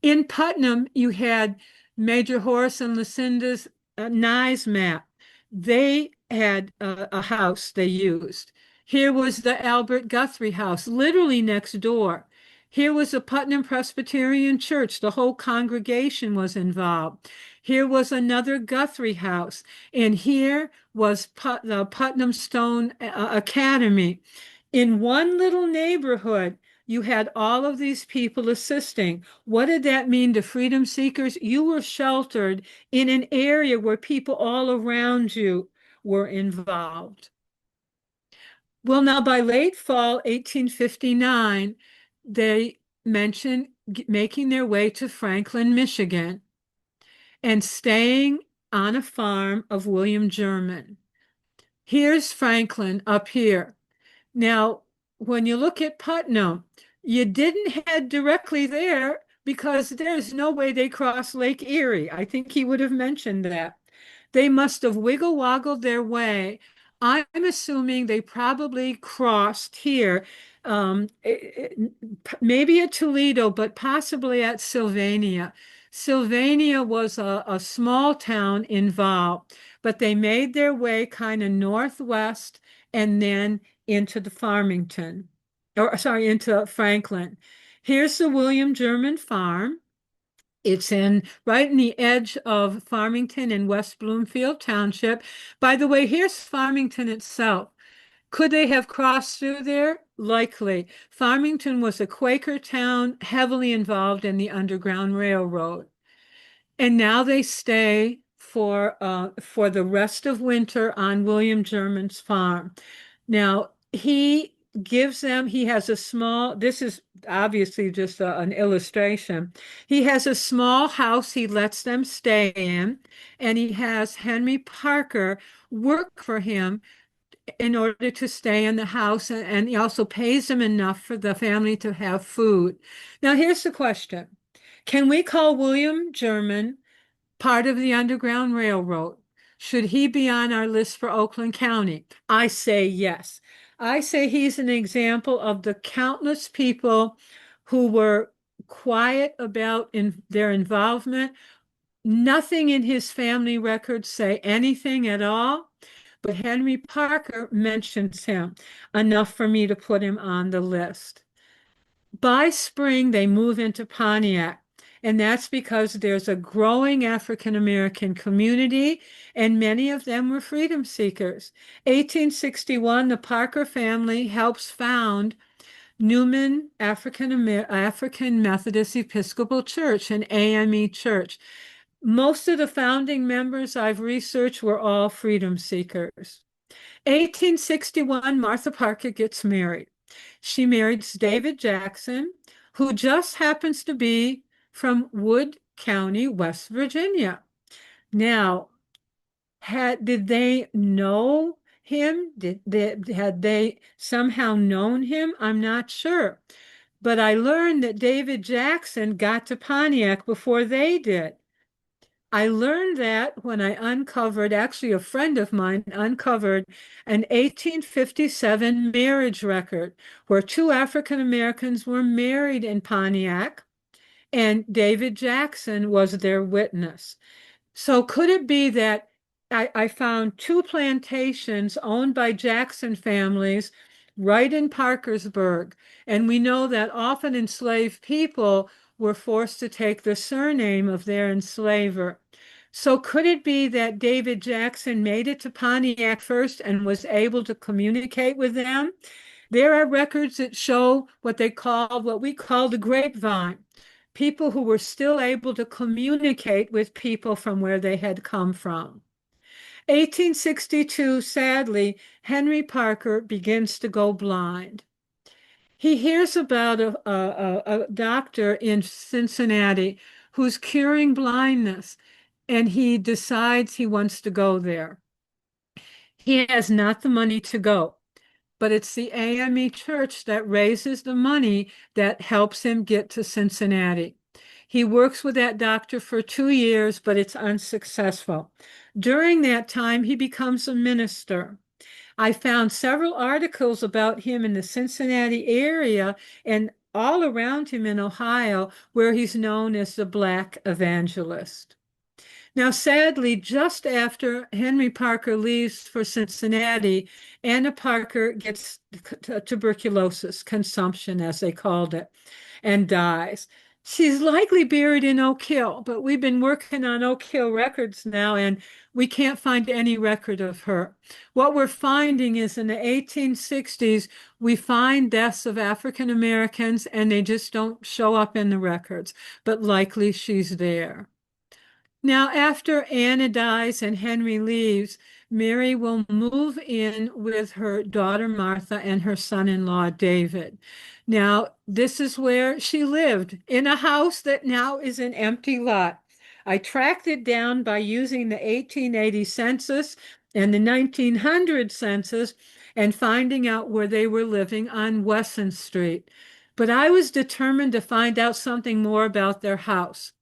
In Putnam, you had Major Horace and Lucinda's Nye's map. They had a house they used. Here was the Albert Guthrie house, literally next door. Here was the Putnam Presbyterian Church. The whole congregation was involved. Here was another Guthrie house. And here was the Putnam Stone Academy. In one little neighborhood, you had all of these people assisting. What did that mean to freedom seekers? You were sheltered in an area where people all around you were involved. Well, now by late fall 1859, they mentioned making their way to Franklin, Michigan, and staying on a farm of William German. Here's Franklin up here. Now, when you look at Putnam, you didn't head directly there because there's no way they crossed Lake Erie. I think he would have mentioned that. They must have wiggle-woggled their way. I'm assuming they probably crossed here, maybe at Toledo, but possibly at Sylvania. Sylvania was a small town involved, but they made their way kind of northwest and then into the Farmington, or sorry, into Franklin. Here's the William German farm. It's right in the edge of Farmington and West Bloomfield Township. By the way, here's Farmington itself. Could they have crossed through there? Likely. Farmington was a Quaker town heavily involved in the Underground Railroad. And now they stay for the rest of winter on William German's farm. Now, he has a small, this is obviously just an illustration. He has a small house he lets them stay in, and he has Henry Parker work for him in order to stay in the house, and he also pays them enough for the family to have food. Now, here's the question. Can we call William German part of the Underground Railroad? Should he be on our list for Oakland County? I say yes. I say he's an example of the countless people who were quiet about their involvement. Nothing in his family records say anything at all, but Henry Parker mentions him enough for me to put him on the list. By spring, they move into Pontiac. And that's because there's a growing African American community, and many of them were freedom seekers. 1861, the Parker family helps found Newman African Methodist Episcopal Church, an AME church. Most of the founding members I've researched were all freedom seekers. 1861, Martha Parker gets married. She marries David Jackson, who just happens to be from Wood County, West Virginia. Now, did they know him? Had they somehow known him? I'm not sure. But I learned that David Jackson got to Pontiac before they did. I learned that when I uncovered, actually a friend of mine uncovered an 1857 marriage record where two African Americans were married in Pontiac, and David Jackson was their witness. So could it be that I found two plantations owned by Jackson families right in Parkersburg, and we know that often enslaved people were forced to take the surname of their enslaver. So could it be that David Jackson made it to Pontiac first and was able to communicate with them? There are records that show what we call the grapevine, people who were still able to communicate with people from where they had come from. 1862, sadly, Henry Parker begins to go blind. He hears about a doctor in Cincinnati who's curing blindness, and he decides he wants to go there. He has not the money to go, but it's the AME church that raises the money that helps him get to Cincinnati. He works with that doctor for 2 years, but it's unsuccessful. During that time, he becomes a minister. I found several articles about him in the Cincinnati area and all around him in Ohio, where he's known as the Black Evangelist. Now, sadly, just after Henry Parker leaves for Cincinnati, Anna Parker gets tuberculosis, consumption, as they called it, and dies. She's likely buried in Oak Hill, but we've been working on Oak Hill records now, and we can't find any record of her. What we're finding is in the 1860s, we find deaths of African Americans, and they just don't show up in the records, but likely she's there. Now, after Anna dies and Henry leaves, Mary will move in with her daughter Martha and her son-in-law David. Now, this is where she lived, in a house that now is an empty lot. I tracked it down by using the 1880 census and the 1900 census and finding out where they were living on Wesson Street. But I was determined to find out something more about their house.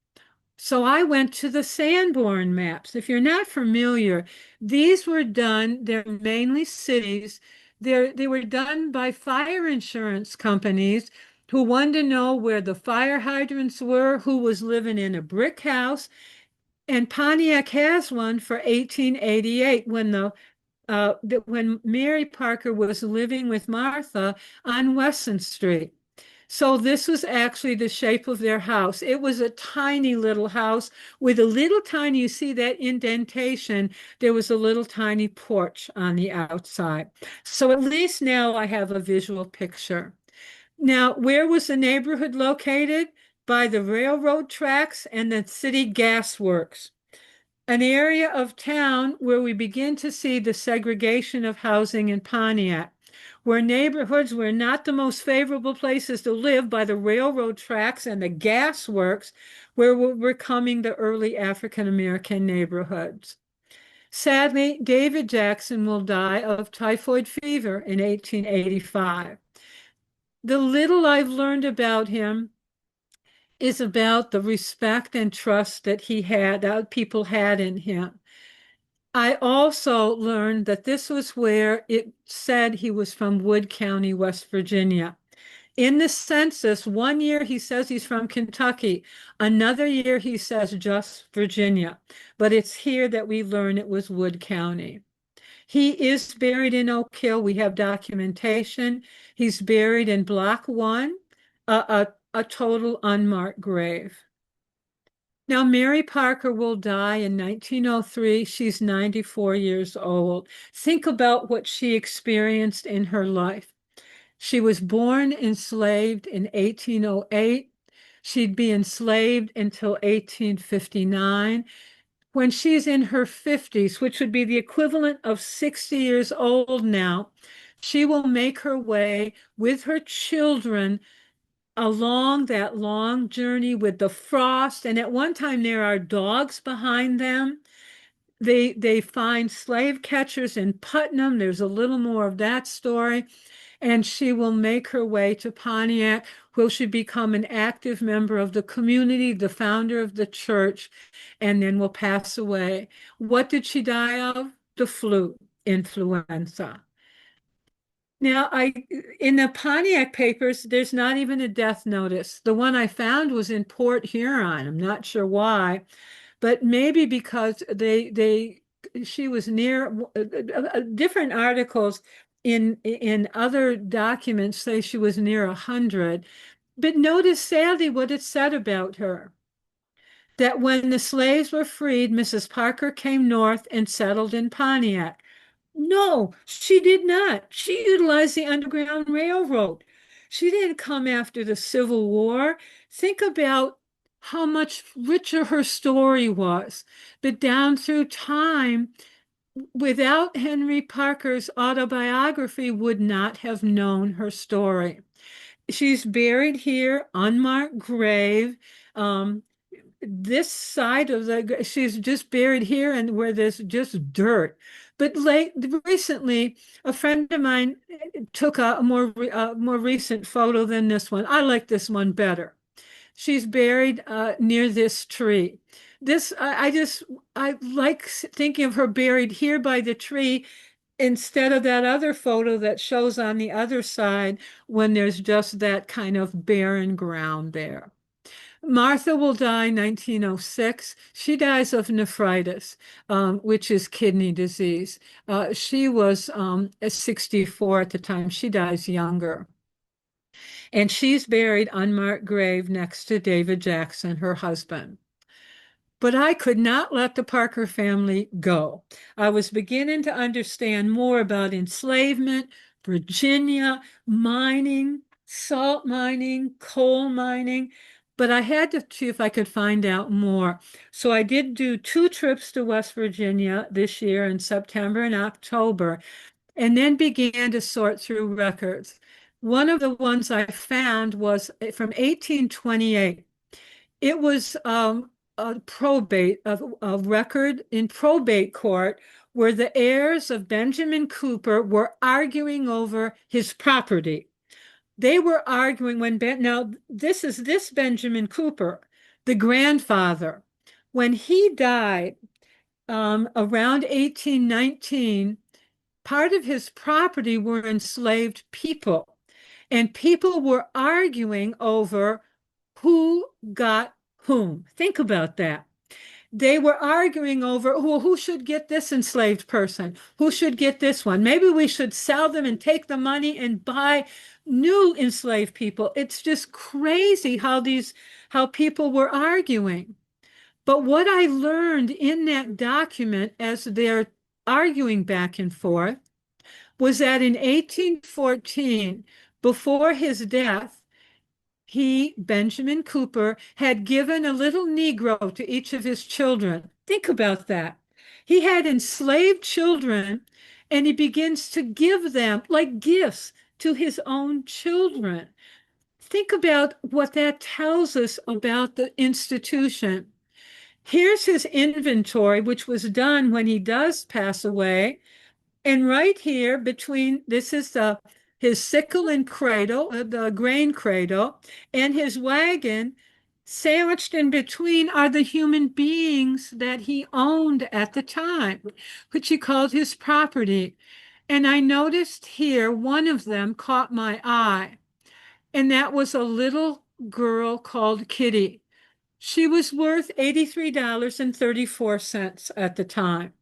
So I went to the Sanborn maps. If you're not familiar, these were done, they're mainly cities. They were done by fire insurance companies who wanted to know where the fire hydrants were, who was living in a brick house. And Pontiac has one for 1888 when Mary Parker was living with Martha on Wesson Street. So this was actually the shape of their house. It was a tiny little house with a little tiny, you see that indentation, there was a little tiny porch on the outside. So at least now I have a visual picture. Now, where was the neighborhood located? By the railroad tracks and the city gas works, an area of town where we begin to see the segregation of housing in Pontiac, where neighborhoods were not the most favorable places to live by the railroad tracks and the gas works, where were becoming the early African American neighborhoods. Sadly, David Jackson will die of typhoid fever in 1885. The little I've learned about him is about the respect and trust that he had, that people had in him. I also learned that this was where it said he was from Wood County, West Virginia. In the census, one year he says he's from Kentucky, another year he says just Virginia, but it's here that we learn it was Wood County. He is buried in Oak Hill. We have documentation. He's buried in Block 1, a total unmarked grave. Now, Mary Parker will die in 1903. She's 94 years old. Think about what she experienced in her life. She was born enslaved in 1808. She'd be enslaved until 1859. When she's in her 50s, which would be the equivalent of 60 years old now, she will make her way with her children along that long journey with the frost. And at one time, there are dogs behind them. They find slave catchers in Putnam. There's a little more of that story. And she will make her way to Pontiac, where she become an active member of the community, the founder of the church, and then will pass away. What did she die of? The flu, influenza. Now, in the Pontiac papers, there's not even a death notice. The one I found was in Port Huron. I'm not sure why, but maybe because she was near different articles in other documents say she was near 100. But notice sadly what it said about her, that when the slaves were freed, Mrs. Parker came north and settled in Pontiac. No, she did not. She utilized the Underground Railroad. She didn't come after the Civil War. Think about how much richer her story was. But down through time, without Henry Parker's autobiography, would not have known her story. She's buried here, unmarked grave. This side of she's just buried here and where there's just dirt. But recently, a friend of mine took a more recent photo than this one. I like this one better. She's buried near this tree. This I like thinking of her buried here by the tree instead of that other photo that shows on the other side when there's just that kind of barren ground there. Martha will die 1906. She dies of nephritis, which is kidney disease. She was 64 at the time. She dies younger. And she's buried unmarked grave next to David Jackson, her husband. But I could not let the Parker family go. I was beginning to understand more about enslavement, Virginia, mining, salt mining, coal mining, but I had to see if I could find out more. So I did do 2 trips to West Virginia this year in September and October, and then began to sort through records. One of the ones I found was from 1828. It was a record in probate court where the heirs of Benjamin Cooper were arguing over his property. They were arguing now this is this Benjamin Cooper, the grandfather. When he died around 1819, part of his property were enslaved people, and people were arguing over who got whom. Think about that. They were arguing over, well, who should get this enslaved person? Who should get this one? Maybe we should sell them and take the money and buy new enslaved people. It's just crazy how people were arguing. But what I learned in that document as they're arguing back and forth was that in 1814, before his death, Benjamin Cooper, had given a little Negro to each of his children. Think about that. He had enslaved children, and he begins to give them like gifts to his own children. Think about what that tells us about the institution. Here's his inventory, which was done when he does pass away. And right here between, this is his sickle and cradle, the grain cradle, and his wagon. Sandwiched in between are the human beings that he owned at the time, which he called his property. And I noticed here one of them caught my eye, and that was a little girl called Kitty. She was worth $83.34 at the time.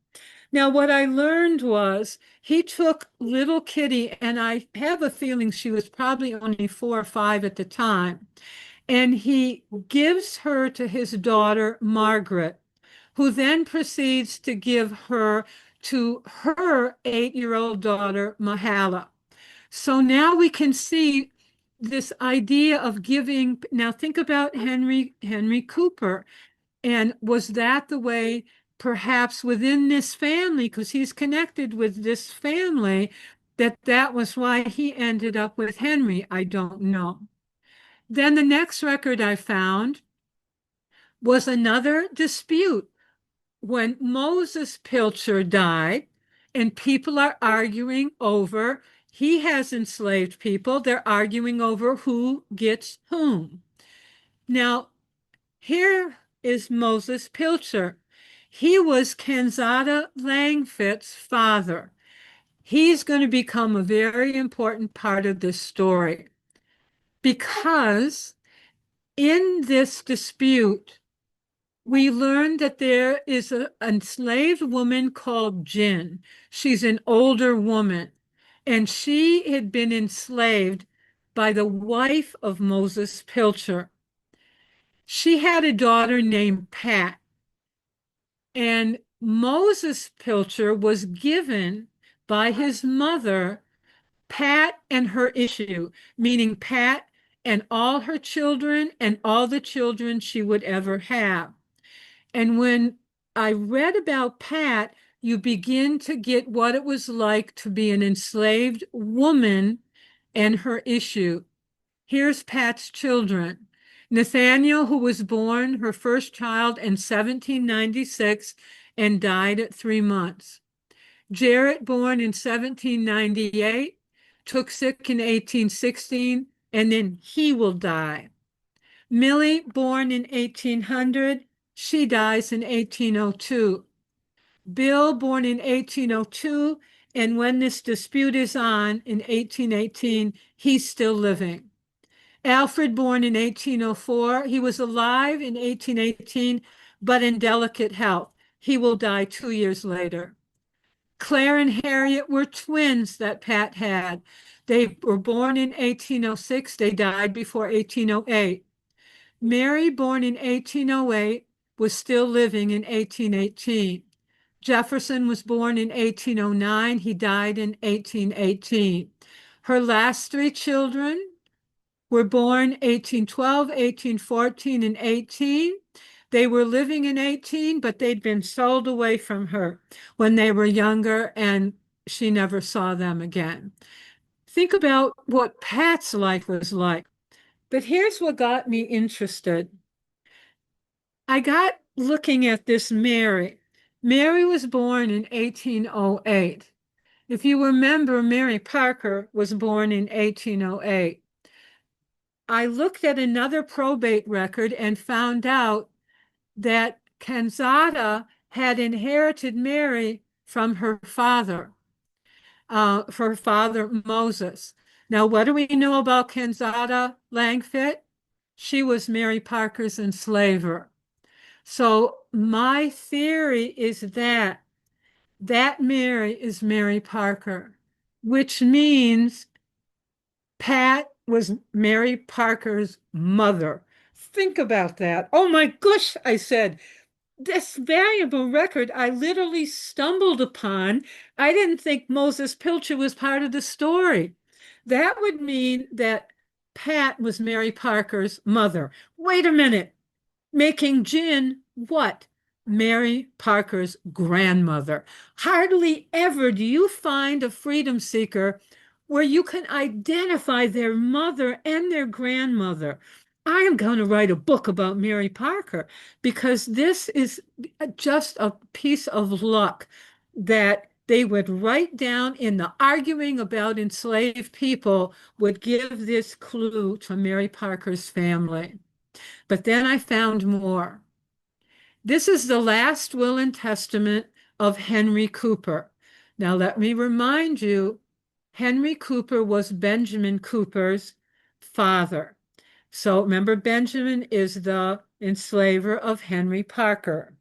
Now, what I learned was he took little Kitty, and I have a feeling she was probably only 4 or 5 at the time, and he gives her to his daughter, Margaret, who then proceeds to give her to her 8-year-old daughter, Mahala. So now we can see this idea of giving. Now think about Henry Cooper. And was that the way, perhaps within this family, because he's connected with this family, that was why he ended up with Henry? I don't know. Then the next record I found was another dispute when Moses Pilcher died, and people are arguing over, he has enslaved people. They're arguing over who gets whom. Now, here is Moses Pilcher. He was Kenzada Langfit's father. He's going to become a very important part of this story because in this dispute, We learned that there is an enslaved woman called Jin. She's an older woman, and she had been enslaved by the wife of Moses Pilcher. She had a daughter named Pat, and Moses Pilcher was given by his mother Pat and her issue, meaning Pat and all her children and all the children she would ever have. And when I read about Pat, you begin to get what it was like to be an enslaved woman and her issue. Here's Pat's children. Nathaniel, who was born her first child in 1796 and died at 3 months. Jarrett, born in 1798, took sick in 1816, and then he will die. Millie, born in 1800, she dies in 1802. Bill, born in 1802, and when this dispute is on in 1818, he's still living. Alfred, born in 1804, he was alive in 1818, but in delicate health. He will die 2 years later. Claire and Harriet were twins that Pat had. They were born in 1806. They died before 1808. Mary, born in 1808, was still living in 1818. Jefferson was born in 1809. He died in 1818. Her last three children were born 1812, 1814, and 18. They were living in 18, but they'd been sold away from her when they were younger, and she never saw them again. Think about what Pat's life was like. But here's what got me interested. I got looking at this Mary. Mary was born in 1808. If you remember, Mary Parker was born in 1808. I looked at another probate record and found out that Kanzada had inherited Mary from her father Moses. Now, what do we know about Kanzada Langfit? She was Mary Parker's enslaver. So my theory is that Mary is Mary Parker, which means Pat was Mary Parker's mother. Think about that. Oh my gosh, I said, this valuable record I literally stumbled upon. I didn't think Moses Pilcher was part of the story. That would mean that Pat was Mary Parker's mother. Wait a minute. Making Jin what? Mary Parker's grandmother. Hardly ever do you find a freedom seeker where you can identify their mother and their grandmother. I am going to write a book about Mary Parker because this is just a piece of luck that they would write down in the arguing about enslaved people would give this clue to Mary Parker's family. But then I found more. This is the last will and testament of Henry Cooper. Now, let me remind you, Henry Cooper was Benjamin Cooper's father. So remember, Benjamin is the enslaver of Henry Parker.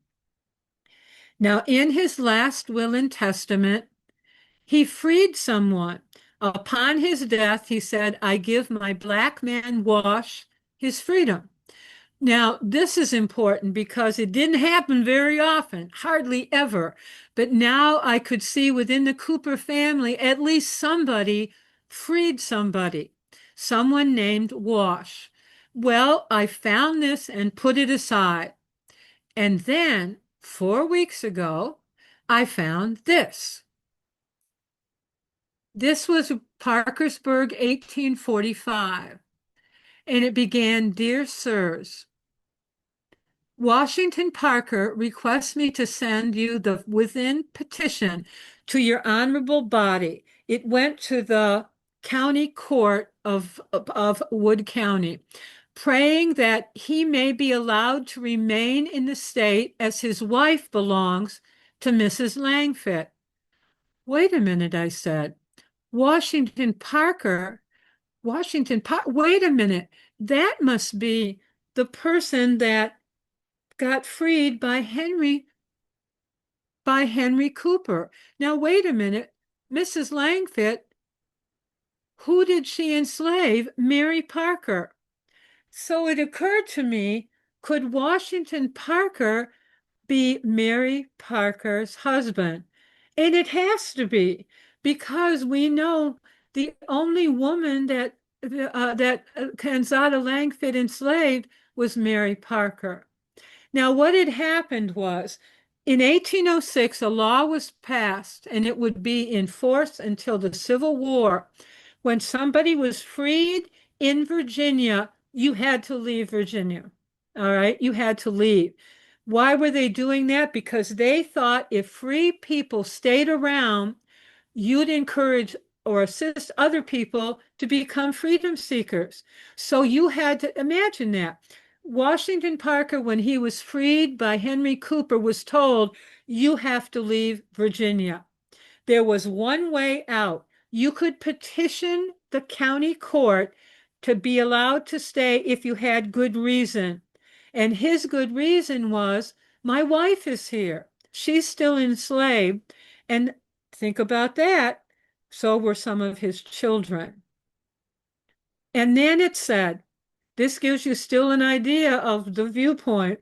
Now, in his last will and testament, he freed someone. Upon his death, he said, I give my black man Wash his freedom. Now, this is important because it didn't happen very often, hardly ever. But now I could see within the Cooper family, at least somebody freed somebody, someone named Wash. Well, I found this and put it aside. And then 4 weeks ago, I found this. This was Parkersburg, 1845. And it began, Dear Sirs, Washington Parker requests me to send you the within petition to your honorable body. It went to the county court of Wood County, praying that he may be allowed to remain in the state as his wife belongs to Mrs. Langfit. Wait a minute, I said. Washington Parker, wait a minute. That must be the person that got freed by Henry Cooper. Now, wait a minute. Mrs. Langfit, who did she enslave? Mary Parker. So it occurred to me, could Washington Parker be Mary Parker's husband? And it has to be, because we know the only woman that Kanzada Langfit enslaved was Mary Parker. Now, what had happened was in 1806, a law was passed, and it would be in force until the Civil War. When somebody was freed in Virginia, you had to leave Virginia. All right, you had to leave. Why were they doing that? Because they thought if free people stayed around, you'd encourage or assist other people to become freedom seekers. So you had to imagine that. Washington Parker, when he was freed by Henry Cooper, was told, you have to leave Virginia. There was one way out. You could petition the county court to be allowed to stay if you had good reason. And his good reason was, my wife is here. She's still enslaved. And think about that. So were some of his children. And then it said, this gives you still an idea of the viewpoint.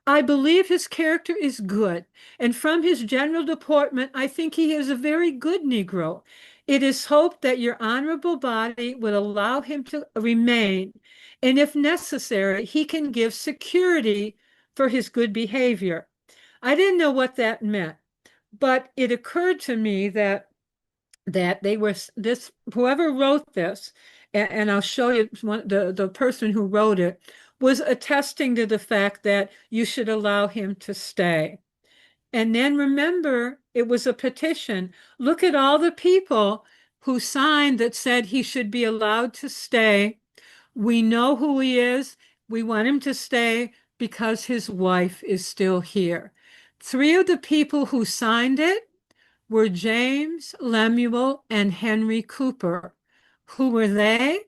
I believe his character is good, and from his general deportment, I think he is a very good Negro. It is hoped that your honorable body will allow him to remain, and if necessary, he can give security for his good behavior. I didn't know what that meant, but it occurred to me that they were this whoever wrote this, and I'll show you the person who wrote it was attesting to the fact that you should allow him to stay. And then remember, it was a petition. Look at all the people who signed that said he should be allowed to stay. We know who he is. We want him to stay because his wife is still here. Three of the people who signed it were James, Lemuel, and Henry Cooper. Who were they?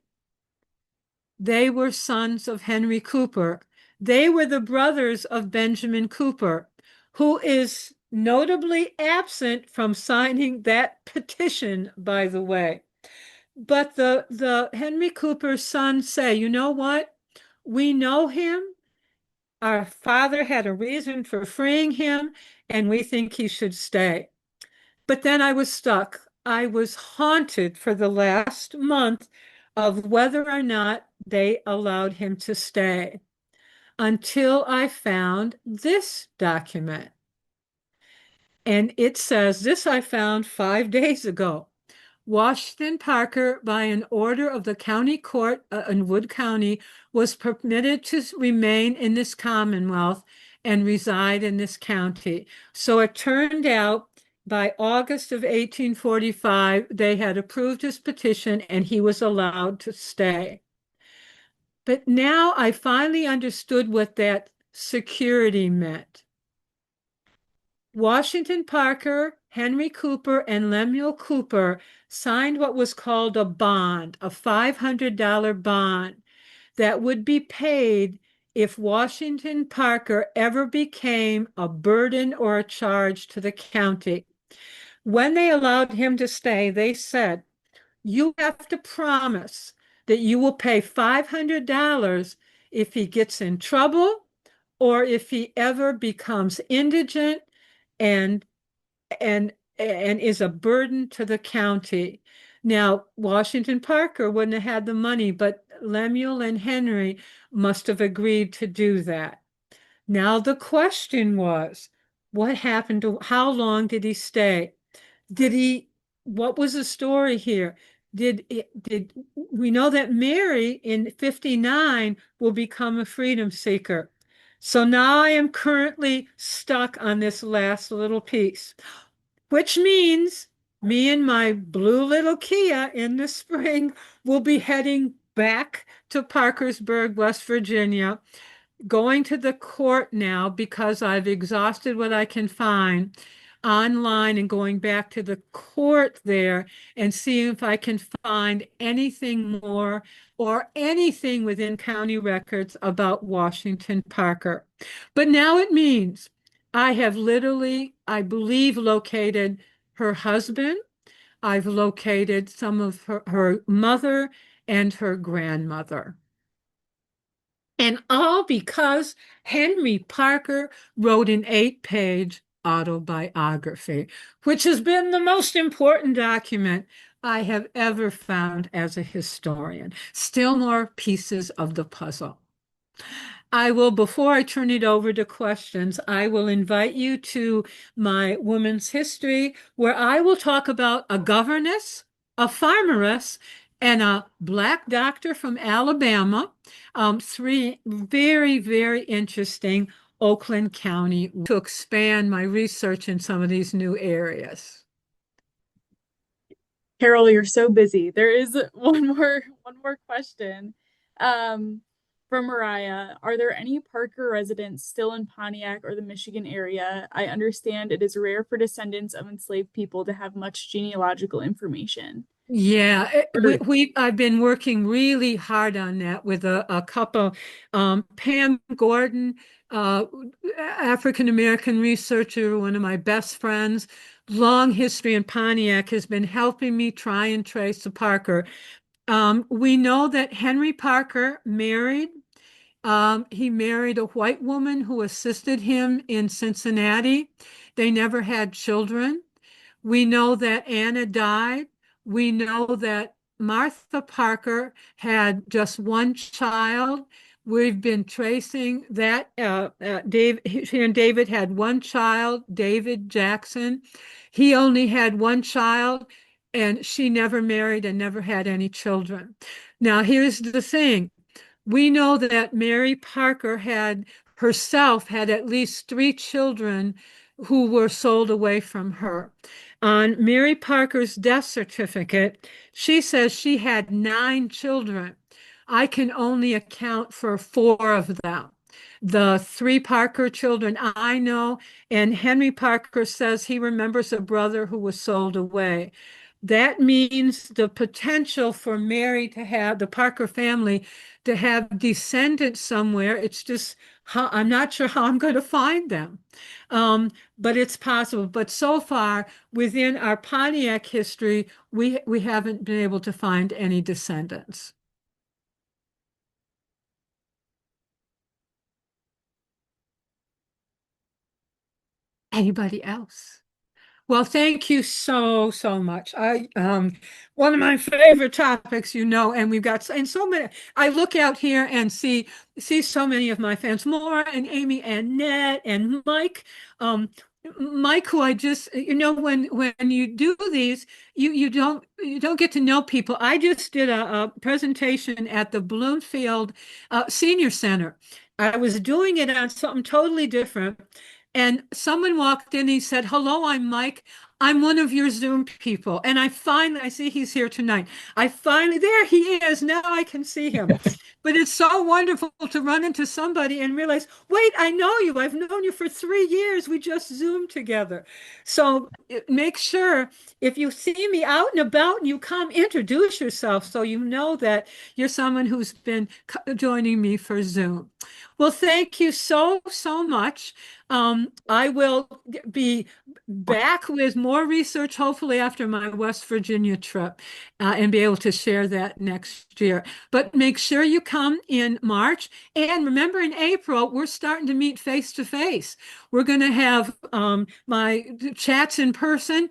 They were sons of Henry Cooper. They were the brothers of Benjamin Cooper, who is notably absent from signing that petition, by the way. But the Henry Cooper's sons say, you know what? We know him. Our father had a reason for freeing him, and we think he should stay. But then I was stuck. I was haunted for the last month of whether or not they allowed him to stay until I found this document. And it says, this I found 5 days ago. Washington Parker, by an order of the county court in Wood County, was permitted to remain in this Commonwealth and reside in this county. So it turned out by August of 1845, they had approved his petition and he was allowed to stay. But now I finally understood what that security meant. Washington Parker, Henry Cooper, and Lemuel Cooper signed what was called a bond, a $500 bond that would be paid if Washington Parker ever became a burden or a charge to the county. When they allowed him to stay, they said, you have to promise that you will pay $500 if he gets in trouble or if he ever becomes indigent and is a burden to the county. Now, Washington Parker wouldn't have had the money, but Lemuel and Henry must have agreed to do that. Now, the question was, what happened to, how long did he stay? What was the story here? Did we know that Mary in 59 will become a freedom seeker? So now I am currently stuck on this last little piece, which means me and my blue little Kia in the spring will be heading back to Parkersburg, West Virginia, going to the court now because I've exhausted what I can find. online and going back to the court there and seeing if I can find anything more or anything within county records about Washington Parker. But now it means I have literally, I believe, located her husband. I've located some of her mother and her grandmother. And all because Henry Parker wrote an 8-page autobiography, which has been the most important document I have ever found as a historian. Still more pieces of the puzzle. Before I turn it over to questions, I will invite you to my women's history, where I will talk about a governess, a farmeress, and a black doctor from Alabama. Three very, very interesting Oakland County to expand my research in some of these new areas. Carol, you're so busy. There is one more question. From Mariah, are there any Parker residents still in Pontiac or the Michigan area? I understand it is rare for descendants of enslaved people to have much genealogical information. Yeah, Or I've been working really hard on that with a couple, Pam Gordon, uh, African American researcher, one of my best friends, long history in Pontiac, has been helping me try and trace the Parker. We know that Henry Parker married. He married a white woman who assisted him in Cincinnati. They never had children. We know that Anna died. We know that Martha Parker had just one child. We've been tracing that. She and David had one child, David Jackson. He only had one child, and she never married and never had any children. Now, here's the thing. We know that Mary Parker had at least 3 children who were sold away from her. On Mary Parker's death certificate, she says she had 9 children. I can only account for 4 of them. The 3 Parker children I know, and Henry Parker says he remembers a brother who was sold away. That means the potential for Mary to have the Parker family to have descendants somewhere. It's just I'm not sure how I'm going to find them. But it's possible. But so far, within our Pontiac history, we haven't been able to find any descendants. Anybody else? Well, thank you so, so much. One of my favorite topics, and we've got and so many. I look out here and see so many of my fans, Maura and Amy and Ned and Mike. Mike, who I just, when you do these, you don't get to know people. I just did a presentation at the Bloomfield Senior Center. I was doing it on something totally different. And someone walked in, he said, "Hello, I'm Mike. I'm one of your Zoom people." And I see he's here tonight. There he is. Now I can see him. But it's so wonderful to run into somebody and realize, wait, I know you. I've known you for 3 years. We just Zoomed together. So make sure if you see me out and about and you come, introduce yourself so you know that you're someone who's been joining me for Zoom. Well, thank you so, so much. I will be back with more research, hopefully after my West Virginia trip, and be able to share that next year. But make sure you come in March. And remember, in April, we're starting to meet face to face. We're going to have my chats in person.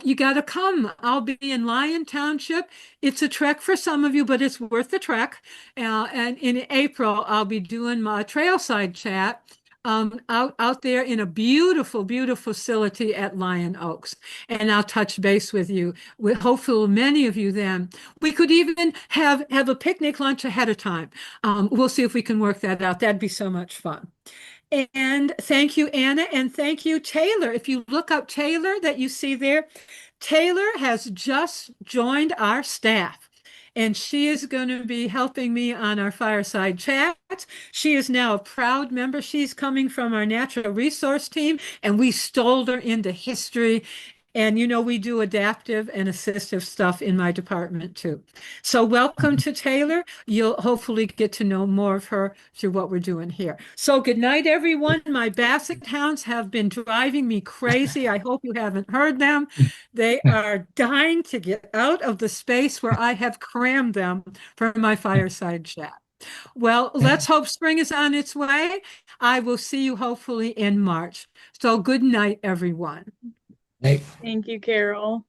You got to come. I'll be in Lyon Township. It's a trek for some of you, but it's worth the trek. And in April, I'll be doing my trailside chat out there in a beautiful, beautiful facility at Lion Oaks. And I'll touch base with you, with hopefully many of you then. We could even have a picnic lunch ahead of time. We'll see if we can work that out. That'd be so much fun. And thank you, Anna, and thank you, Taylor. If you look up Taylor that you see there, Taylor has just joined our staff. and she is going to be helping me on our fireside chat. She is now a proud member. She's coming from our natural resource team, and we stole her into history. And we do adaptive and assistive stuff in my department too. So welcome to Taylor. You'll hopefully get to know more of her through what we're doing here. So good night, everyone. My basset hounds have been driving me crazy. I hope you haven't heard them. They are dying to get out of the space where I have crammed them for my fireside chat. Well, let's hope spring is on its way. I will see you hopefully in March. So good night, everyone. Hey. Thank you, Carol.